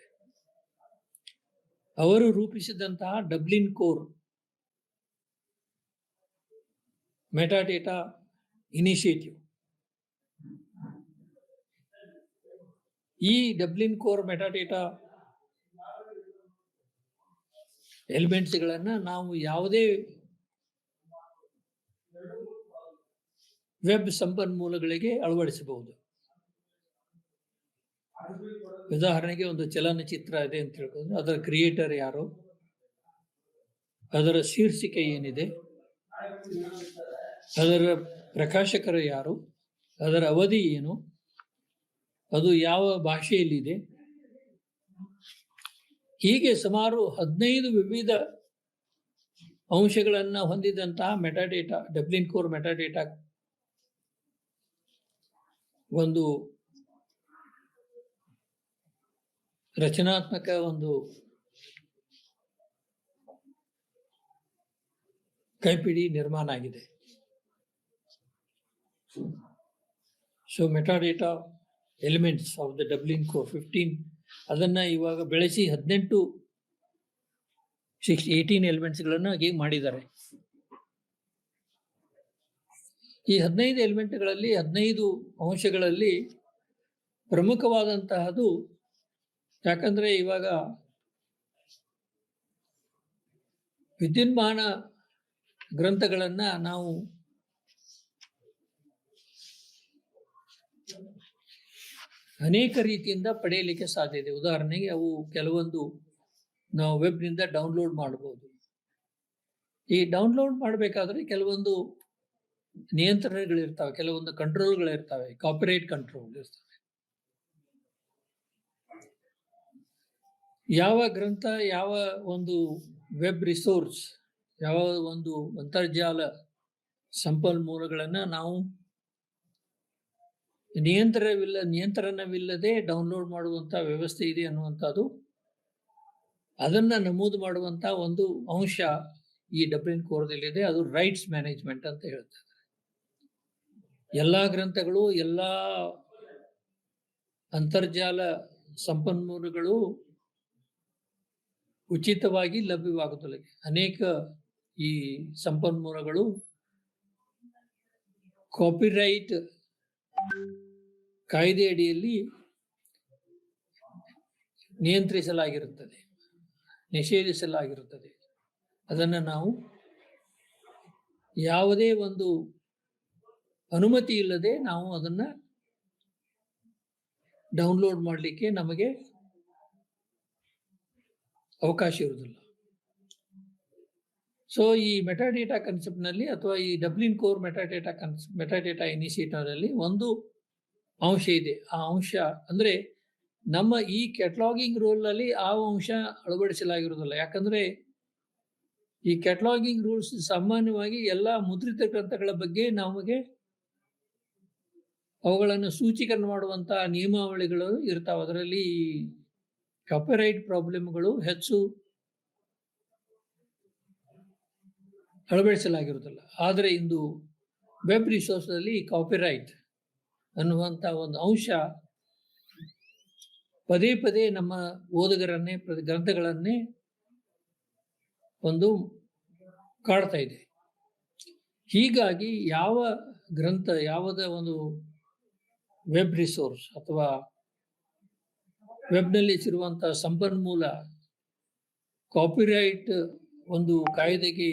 ಅವರು ರೂಪಿಸಿದಂತಹ ಡಬ್ಲಿನ್ ಕೋರ್ ಮೆಟಾಡೇಟಾ ಇನಿಷಿಯೇಟಿವ್, ಈ ಡಬ್ಲಿನ್ ಕೋರ್ ಮೆಟಾಡೇಟಾ ಎಲಿಮೆಂಟ್ಸ್ಗಳನ್ನು ನಾವು ಯಾವುದೇ ವೆಬ್ ಸಂಪನ್ಮೂಲಗಳಿಗೆ ಅಳವಡಿಸಬಹುದು. ಉದಾಹರಣೆಗೆ ಒಂದು ಚಲನಚಿತ್ರ ಇದೆ ಅಂತ ಹೇಳ್ಬೋದು, ಅದರ ಕ್ರಿಯೇಟರ್ ಯಾರು, ಅದರ ಶೀರ್ಷಿಕೆ ಏನಿದೆ, ಅದರ ಪ್ರಕಾಶಕರು ಯಾರು, ಅದರ ಅವಧಿ ಏನು, ಅದು ಯಾವ ಭಾಷೆಯಲ್ಲಿದೆ, ಹೀಗೆ ಸುಮಾರು 15 ವಿವಿಧ ಅಂಶಗಳನ್ನು ಹೊಂದಿದಂತಹ ಮೆಟಾಡೇಟಾ, ಡಬ್ಲಿನ್ ಕೋರ್ ಮೆಟಾಡೇಟಾ ಒಂದು ರಚನಾತ್ಮಕ ಒಂದು ಕೈಪಿಡಿ ನಿರ್ಮಾಣ ಆಗಿದೆ. So metadata elements of the Dublin core 15 ಅದನ್ನ ಇವಾಗ ಬೆಳೆಸಿ 18 ಎಲಿಮೆಂಟ್ಸ್ಗಳನ್ನು ಮಾಡಿದ್ದಾರೆ. ಈ 15 ಎಲಿಮೆಂಟ್ಗಳಲ್ಲಿ 15 ಅಂಶಗಳಲ್ಲಿ ಪ್ರಮುಖವಾದಂತಹದ್ದು, ಯಾಕಂದ್ರೆ ಇವಾಗ ವಿದ್ಯುನ್ಮಾನ ಗ್ರಂಥಗಳನ್ನ ನಾವು ಅನೇಕ ರೀತಿಯಿಂದ ಪಡೆಯಲಿಕ್ಕೆ ಸಾಧ್ಯ ಇದೆ. ಉದಾಹರಣೆಗೆ ಅವು ಕೆಲವೊಂದು ನಾವು ವೆಬ್ನಿಂದ ಡೌನ್ಲೋಡ್ ಮಾಡಬಹುದು. ಈ ಡೌನ್ಲೋಡ್ ಮಾಡಬೇಕಾದ್ರೆ ಕೆಲವೊಂದು ನಿಯಂತ್ರಣಗಳಿರ್ತವೆ, ಕೆಲವೊಂದು ಕಂಟ್ರೋಲ್ಗಳಿರ್ತವೆ, ಕಾಪಿರೈಟ್ ಕಂಟ್ರೋಲ್ ಇರ್ತವೆ. ಯಾವ ಗ್ರಂಥ, ಯಾವ ಒಂದು ವೆಬ್ ರಿಸೋರ್ಸ್, ಯಾವ ಒಂದು ಅಂತರ್ಜಾಲ ಸಂಪನ್ಮೂಲಗಳನ್ನ ನಾವು ನಿಯಂತ್ರಣವಿಲ್ಲದೆ ಡೌನ್ಲೋಡ್ ಮಾಡುವಂತ ವ್ಯವಸ್ಥೆ ಇದೆ ಅನ್ನುವಂಥದ್ದು, ಅದನ್ನ ನಮೂದು ಮಾಡುವಂತ ಒಂದು ಅಂಶ ಈ ಡಬ್ಲಿನ್ ಕೋರ್ದಲ್ಲಿದೆ. ಅದು ರೈಟ್ಸ್ ಮ್ಯಾನೇಜ್ಮೆಂಟ್ ಅಂತ ಹೇಳ್ತಾರೆ. ಎಲ್ಲ ಗ್ರಂಥಗಳು, ಎಲ್ಲ ಅಂತರ್ಜಾಲ ಸಂಪನ್ಮೂಲಗಳು ಉಚಿತವಾಗಿ ಲಭ್ಯವಾಗುತ್ತವೆ. ಅನೇಕ ಈ ಸಂಪನ್ಮೂಲಗಳು ಕಾಪಿರೈಟ್ ಕಾಯ್ದೆ ಅಡಿಯಲ್ಲಿ ನಿಯಂತ್ರಿಸಲಾಗಿರುತ್ತದೆ, ನಿಷೇಧಿಸಲಾಗಿರುತ್ತದೆ. ಅದನ್ನು ನಾವು ಯಾವುದೇ ಒಂದು ಅನುಮತಿ ಇಲ್ಲದೆ ನಾವು ಅದನ್ನ ಡೌನ್ಲೋಡ್ ಮಾಡಲಿಕ್ಕೆ ನಮಗೆ ಅವಕಾಶ ಇರುವುದಿಲ್ಲ. ಸೊ ಈ ಮೆಟಾಡೇಟಾ ಕಾನ್ಸೆಪ್ಟ್ನಲ್ಲಿ ಅಥವಾ ಈ ಡಬ್ಲಿನ್ ಕೋರ್ ಮೆಟಾಡೇಟಾ ಇನಿಷಿಯೇಟಿವ್ನಲ್ಲಿ ಒಂದು ಅಂಶ ಇದೆ. ಆ ಅಂಶ ಅಂದ್ರೆ ನಮ್ಮ ಈ ಕ್ಯಾಟಲಾಗಿಂಗ್ ರೂಲ್ನಲ್ಲಿ ಆ ಅಂಶ ಅಳವಡಿಸಲಾಗಿರುವುದಿಲ್ಲ. ಯಾಕಂದ್ರೆ ಈ ಕ್ಯಾಟಲಾಗಿಂಗ್ ರೂಲ್ಸ್ ಸಾಮಾನ್ಯವಾಗಿ ಎಲ್ಲ ಮುದ್ರಿತ ಗ್ರಂಥಗಳ ಬಗ್ಗೆ ನಮಗೆ ಅವುಗಳನ್ನು ಸೂಚೀಕರಣ ಮಾಡುವಂತಹ ನಿಯಮಾವಳಿಗಳು ಇರ್ತಾವೆ. ಅದರಲ್ಲಿ ಕಾಪಿರೈಟ್ ಪ್ರಾಬ್ಲಮ್ಗಳು ಹೆಚ್ಚು ಅಳವಡಿಸಲಾಗಿರುವುದಿಲ್ಲ. ಆದರೆ ಇಂದು ವೆಬ್ ರಿಸೋರ್ಸ್ನಲ್ಲಿ ಕಾಪಿರೈಟ್ ಅನ್ನುವಂಥ ಒಂದು ಅಂಶ ಪದೇ ಪದೇ ನಮ್ಮ ಓದುಗರನ್ನೇ, ಗ್ರಂಥಗಳನ್ನೇ ಒಂದು ಕಾಡ್ತಾ ಇದೆ. ಹೀಗಾಗಿ ಯಾವ ಗ್ರಂಥ, ಯಾವುದೇ ಒಂದು ವೆಬ್ ರಿಸೋರ್ಸ್ ಅಥವಾ ವೆಬ್ನಲ್ಲಿ ಸಿರುವಂತಹ ಸಂಪನ್ಮೂಲ ಕಾಪಿರೈಟ್ ಒಂದು ಕಾಯ್ದೆಗೆ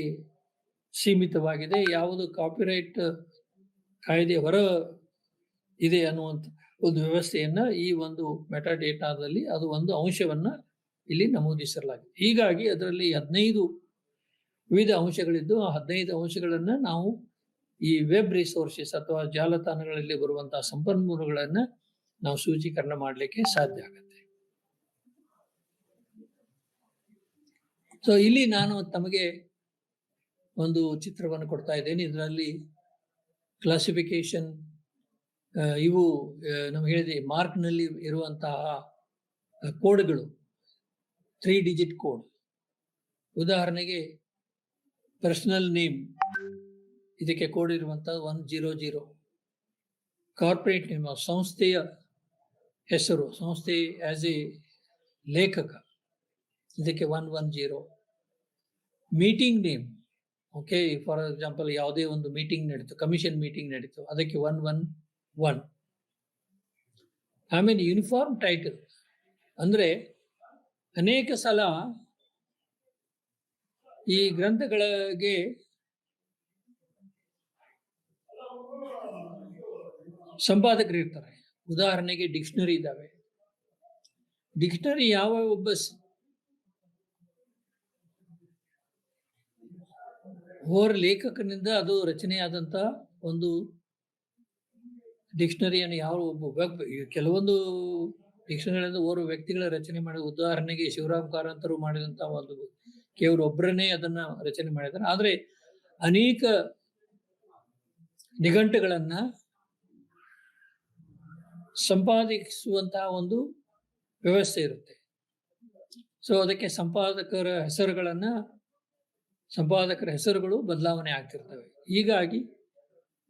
ಸೀಮಿತವಾಗಿದೆ, ಯಾವುದು ಕಾಪಿರೈಟ್ ಕಾಯ್ದೆ ಹೊರ ಇದೆ ಅನ್ನುವಂಥ ಒಂದು ವ್ಯವಸ್ಥೆಯನ್ನ ಈ ಒಂದು ಮೆಟಾಡೇಟಾದಲ್ಲಿ ಅದು ಒಂದು ಅಂಶವನ್ನ ಇಲ್ಲಿ ನಮೂದಿಸಲಾಗಿದೆ. ಹೀಗಾಗಿ ಅದರಲ್ಲಿ 15 ವಿವಿಧ ಅಂಶಗಳಿದ್ದು ಆ 15 ಅಂಶಗಳನ್ನು ನಾವು ಈ ವೆಬ್ ರಿಸೋರ್ಸಸ್ ಅಥವಾ ಜಾಲತಾಣಗಳಲ್ಲಿ ಬರುವಂತಹ ಸಂಪನ್ಮೂಲಗಳನ್ನು ನಾವು ಸೂಚೀಕರಣ ಮಾಡಲಿಕ್ಕೆ ಸಾಧ್ಯ ಆಗುತ್ತೆ. ಸೊ ಇಲ್ಲಿ ನಾನು ತಮಗೆ ಒಂದು ಚಿತ್ರವನ್ನು ಕೊಡ್ತಾ ಇದ್ದೇನೆ. ಇದರಲ್ಲಿ ಕ್ಲಾಸಿಫಿಕೇಶನ್ ಇವು ನಮ್ಗೆ ಹೇಳಿದೆ ಮಾರ್ಕ್ನಲ್ಲಿ ಇರುವಂತಹ ಕೋಡ್ಗಳು 3 ಡಿಜಿಟ್ ಕೋಡ್. ಉದಾಹರಣೆಗೆ ಪರ್ಸನಲ್ ನೇಮ್, ಇದಕ್ಕೆ ಕೋಡ್ ಇರುವಂತಹ 100. ಕಾರ್ಪೊರೇಟ್ ನೇಮ್, ಸಂಸ್ಥೆಯ ಹೆಸರು, ಸಂಸ್ಥೆ ಆಸ್ ಎ ಲೇಖಕ, ಇದಕ್ಕೆ 110. Meeting name, okay, for example ಯಾವುದೇ ಒಂದು ಮೀಟಿಂಗ್ ನಡೀತು, ಕಮಿಷನ್ ಮೀಟಿಂಗ್ ನಡೀತು, ಅದಕ್ಕೆ 111. ಆಮೇಲೆ ಯೂನಿಫಾರ್ಮ್ ಟೈಟಲ್ ಅಂದ್ರೆ ಅನೇಕ ಸಲ ಈ ಗ್ರಂಥಗಳಿಗೆ ಸಂಪಾದಕರು ಇರ್ತಾರೆ. ಉದಾಹರಣೆಗೆ ಡಿಕ್ಷನರಿ ಇದ್ದಾವೆ. ಡಿಕ್ಷನರಿ ಯಾವ ಒಬ್ಬ ಓರ್ವ ಲೇಖಕನಿಂದ ಅದು ರಚನೆಯಾದಂತ ಒಂದು ಡಿಕ್ಷನರಿಯನ್ನು ಯಾವ ಒಬ್ಬ ಕೆಲವೊಂದು ಡಿಕ್ಷನರಿಯಿಂದ ಓರ್ವ ವ್ಯಕ್ತಿಗಳ ರಚನೆ ಮಾಡಿ, ಉದಾಹರಣೆಗೆ ಶಿವರಾಮ್ ಕಾರಂತರು ಮಾಡಿದಂತಹ ಒಂದು ಕೇವಲ ಒಬ್ಬರನ್ನೇ ಅದನ್ನ ರಚನೆ ಮಾಡಿದ್ದಾರೆ. ಆದ್ರೆ ಅನೇಕ ನಿಘಂಟುಗಳನ್ನ ಸಂಪಾದಿಸುವಂತಹ ಒಂದು ವ್ಯವಸ್ಥೆ ಇರುತ್ತೆ. ಸೊ ಅದಕ್ಕೆ ಸಂಪಾದಕರ ಹೆಸರುಗಳು ಬದಲಾವಣೆ ಆಗ್ತಿರ್ತವೆ. ಹೀಗಾಗಿ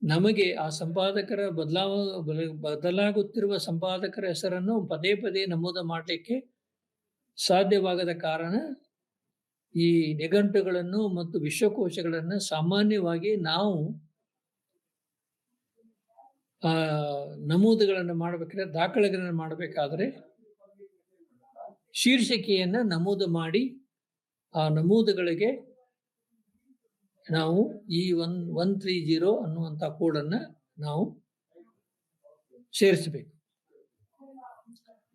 ನಮಗೆ ಆ ಸಂಪಾದಕರ ಬದಲಾಗುತ್ತಿರುವ ಸಂಪಾದಕರ ಹೆಸರನ್ನು ಪದೇ ಪದೇ ನಮೂದು ಮಾಡಲಿಕ್ಕೆ ಸಾಧ್ಯವಾಗದ ಕಾರಣ ಈ ನಿಘಂಟುಗಳನ್ನು ಮತ್ತು ವಿಶ್ವಕೋಶಗಳನ್ನು ಸಾಮಾನ್ಯವಾಗಿ ನಾವು ನಮೂದುಗಳನ್ನು ಮಾಡಬೇಕಾದ್ರೆ, ದಾಖಲೆಗಳನ್ನು ಮಾಡಬೇಕಾದ್ರೆ ಶೀರ್ಷಿಕೆಯನ್ನ ನಮೂದು ಮಾಡಿ ಆ ನಮೂದುಗಳಿಗೆ ನಾವು ಈ 130 ಅನ್ನುವಂಥ ಕೋಡನ್ನ ನಾವು ಸೇರಿಸಬೇಕು.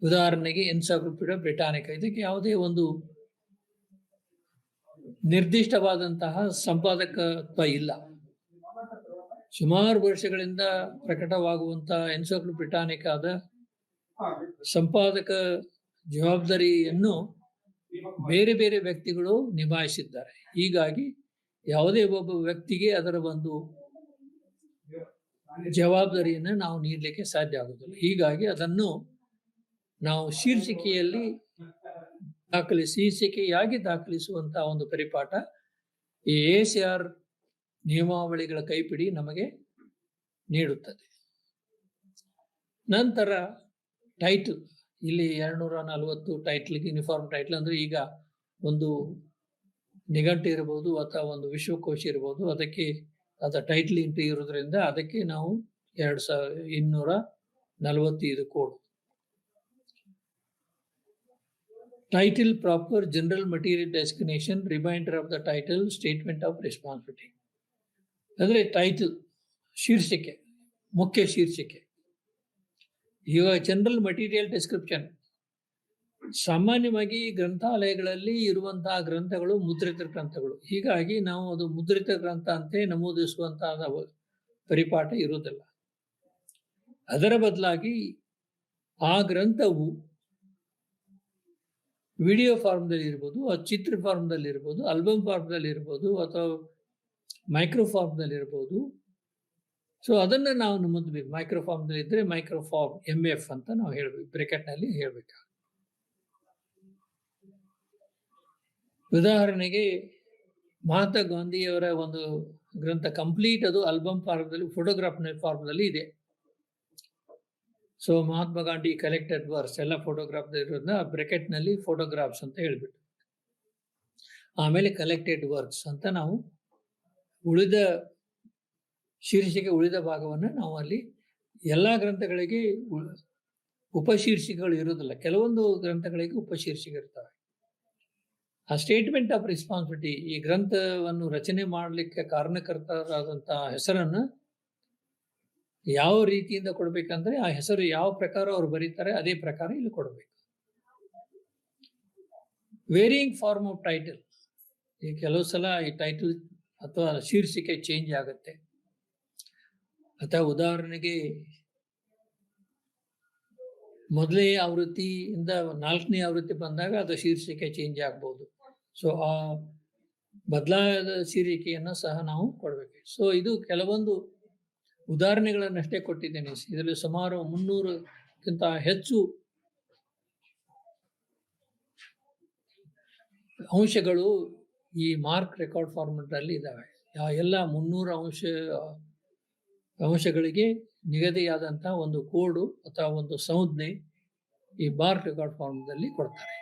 ಉದಾಹರಣೆಗೆ ಎನ್ಸೈಕ್ಲೋಪೀಡಿಯಾ ಬ್ರಿಟಾನಿಕಾ, ಇದಕ್ಕೆ ಯಾವುದೇ ಒಂದು ನಿರ್ದಿಷ್ಟವಾದಂತಹ ಸಂಪಾದಕತ್ವ ಇಲ್ಲ. ಸುಮಾರು ವರ್ಷಗಳಿಂದ ಪ್ರಕಟವಾಗುವಂತಹ ಎನ್ಸೈಕ್ಲೋಪೀಡಿಯಾ ಬ್ರಿಟಾನಿಕಾದ ಸಂಪಾದಕ ಜವಾಬ್ದಾರಿಯನ್ನು ಬೇರೆ ಬೇರೆ ವ್ಯಕ್ತಿಗಳು ನಿಭಾಯಿಸಿದ್ದಾರೆ. ಹೀಗಾಗಿ ಯಾವುದೇ ಒಬ್ಬ ವ್ಯಕ್ತಿಗೆ ಅದರ ಒಂದು ಜವಾಬ್ದಾರಿಯನ್ನು ನಾವು ನೀಡಲಿಕ್ಕೆ ಸಾಧ್ಯ ಆಗುವುದಿಲ್ಲ. ಹೀಗಾಗಿ ಅದನ್ನು ನಾವು ಶೀರ್ಷಿಕೆಯಾಗಿ ದಾಖಲಿಸುವಂತಹ ಒಂದು ಪರಿಪಾಠ ಈ ASIR ನಿಯಮಾವಳಿಗಳ ಕೈಪಿಡಿ ನಮಗೆ ನೀಡುತ್ತದೆ. ನಂತರ ಟೈಟಲ್, ಇಲ್ಲಿ 240 ಟೈಟ್ಲ್ಗೆ ಯೂನಿಫಾರ್ಮ್ ಟೈಟಲ್ ಅಂದ್ರೆ ಈಗ ಒಂದು ನಿಘಂಟು ಇರಬಹುದು ಅಥವಾ ಒಂದು ವಿಶ್ವಕೋಶ ಇರಬಹುದು, ಅದಕ್ಕೆ ಅದ ಟೈಟಲ್ ಎಂಟ್ರಿ ಇರೋದ್ರಿಂದ ಅದಕ್ಕೆ ನಾವು 2245 code. Title proper general material destination, reminder of the title, statement of responsibility. ಅಂದ್ರೆ ಟೈಟಲ್ ಶೀರ್ಷಿಕೆ, ಮುಖ್ಯ ಶೀರ್ಷಿಕೆ. ಈಗ ಜನರಲ್ ಮಟೀರಿಯಲ್ ಡಿಸ್ಕ್ರಿಪ್ಷನ್, ಸಾಮಾನ್ಯವಾಗಿ ಗ್ರಂಥಾಲಯಗಳಲ್ಲಿ ಇರುವಂತಹ ಗ್ರಂಥಗಳು ಮುದ್ರಿತ ಗ್ರಂಥಗಳು. ಹೀಗಾಗಿ ನಾವು ಅದು ಮುದ್ರಿತ ಗ್ರಂಥ ಅಂತೆ ನಮೂದಿಸುವಂತಹ ಪರಿಪಾಠ ಇರುವುದಿಲ್ಲ. ಅದರ ಬದಲಾಗಿ ಆ ಗ್ರಂಥವು ವಿಡಿಯೋ ಫಾರ್ಮ್ದಲ್ಲಿ ಇರ್ಬೋದು, ಚಿತ್ರ ಫಾರ್ಮ್ದಲ್ಲಿ ಇರ್ಬೋದು, ಆಲ್ಬಮ್ ಫಾರ್ಮ್ದಲ್ಲಿ ಇರ್ಬೋದು, ಅಥವಾ ಮೈಕ್ರೋ ಫಾರ್ಮ್ದಲ್ಲಿ ಇರ್ಬೋದು. ಸೊ ಅದನ್ನ ನಾವು ನಮೂದಬೇಕು. ಮೈಕ್ರೋ ಫಾರ್ಮ್ದಲ್ಲಿ ಇದ್ರೆ ಮೈಕ್ರೋ ಫಾರ್ಮ್ MF ಅಂತ ನಾವು ಹೇಳ್ಬೇಕು, ಬ್ರಾಕೆಟ್ನಲ್ಲಿ ಹೇಳ್ಬೇಕು. ಉದಾಹರಣೆಗೆ ಮಹಾತ್ಮ ಗಾಂಧಿಯವರ ಒಂದು ಗ್ರಂಥ ಕಂಪ್ಲೀಟ್ ಅದು ಆಲ್ಬಮ್ ಫಾರ್ಮ್ದಲ್ಲಿ, ಫೋಟೋಗ್ರಾಫ್ ಫಾರ್ಮ್ನಲ್ಲಿ ಇದೆ. So Mahatma Gandhi collected works ಎಲ್ಲ ಫೋಟೋಗ್ರಾಫ್ ಇರೋದನ್ನ ಬ್ರಾಕೆಟ್ನಲ್ಲಿ ಫೋಟೋಗ್ರಾಫ್ಸ್ ಅಂತ ಹೇಳ್ಬಿಟ್ಟು, ಆಮೇಲೆ ಕಲೆಕ್ಟೆಡ್ ವರ್ಕ್ಸ್ ಅಂತ ನಾವು ಉಳಿದ ಶೀರ್ಷಿಕೆ, ಉಳಿದ ಭಾಗವನ್ನು ನಾವು ಅಲ್ಲಿ ಎಲ್ಲ ಗ್ರಂಥಗಳಿಗೆ ಉಪಶೀರ್ಷಿಕೆಗಳು ಇರೋದಿಲ್ಲ. ಕೆಲವೊಂದು ಗ್ರಂಥಗಳಿಗೆ ಉಪಶೀರ್ಷಿಕೆ ಇರ್ತವೆ. ಆ ಸ್ಟೇಟ್ಮೆಂಟ್ ಆಫ್ ರೆಸ್ಪಾನ್ಸಿಬಿಲಿಟಿ, ಈ ಗ್ರಂಥವನ್ನು ರಚನೆ ಮಾಡಲಿಕ್ಕೆ ಕಾರಣಕರ್ತರಾದಂತಹ ಹೆಸರನ್ನು ಯಾವ ರೀತಿಯಿಂದ ಕೊಡ್ಬೇಕಂದ್ರೆ ಆ ಹೆಸರು ಯಾವ ಪ್ರಕಾರ ಅವ್ರು ಬರೀತಾರೆ ಅದೇ ಪ್ರಕಾರ ಇಲ್ಲಿ ಕೊಡಬೇಕು. ವೇರಿಯಿಂಗ್ ಫಾರ್ಮ್ ಆಫ್ ಟೈಟಲ್, ಈ ಕೆಲವು ಸಲ ಈ ಟೈಟಲ್ ಅಥವಾ ಶೀರ್ಷಿಕೆ ಚೇಂಜ್ ಆಗುತ್ತೆ. ಅಥವಾ ಉದಾಹರಣೆಗೆ ಮೊದಲೇ ಆವೃತ್ತಿಯಿಂದ 4ನೇ ಆವೃತ್ತಿ ಬಂದಾಗ ಅದು ಶೀರ್ಷಿಕೆ ಚೇಂಜ್ ಆಗ್ಬೋದು. ಸೊ ಆ ಬದಲಾದ ಶೀರ್ಷಿಕೆಯನ್ನು ಸಹ ನಾವು ಕೊಡಬೇಕು. ಸೊ ಇದು ಕೆಲವೊಂದು ಉದಾಹರಣೆಗಳನ್ನಷ್ಟೇ ಕೊಟ್ಟಿದ್ದೇನೆ. ಇದರಲ್ಲಿ ಸುಮಾರು 300ಕ್ಕಿಂತ ಹೆಚ್ಚು ಅಂಶಗಳು ಈ ಮಾರ್ಕ್ ರೆಕಾರ್ಡ್ ಫಾರ್ಮೆಟ್ ಅಲ್ಲಿ ಇದ್ದಾವೆ. ಎಲ್ಲ 300 ಅಂಶಗಳಿಗೆ ನಿಗದಿಯಾದಂತಹ ಒಂದು ಕೋಡು ಅಥವಾ ಒಂದು ಸಂಜ್ಞೆ ಈ ಮಾರ್ಕ್ ರೆಕಾರ್ಡ್ ಫಾರ್ಮೆಟ್ ಅಲ್ಲಿ ಕೊಡ್ತಾರೆ.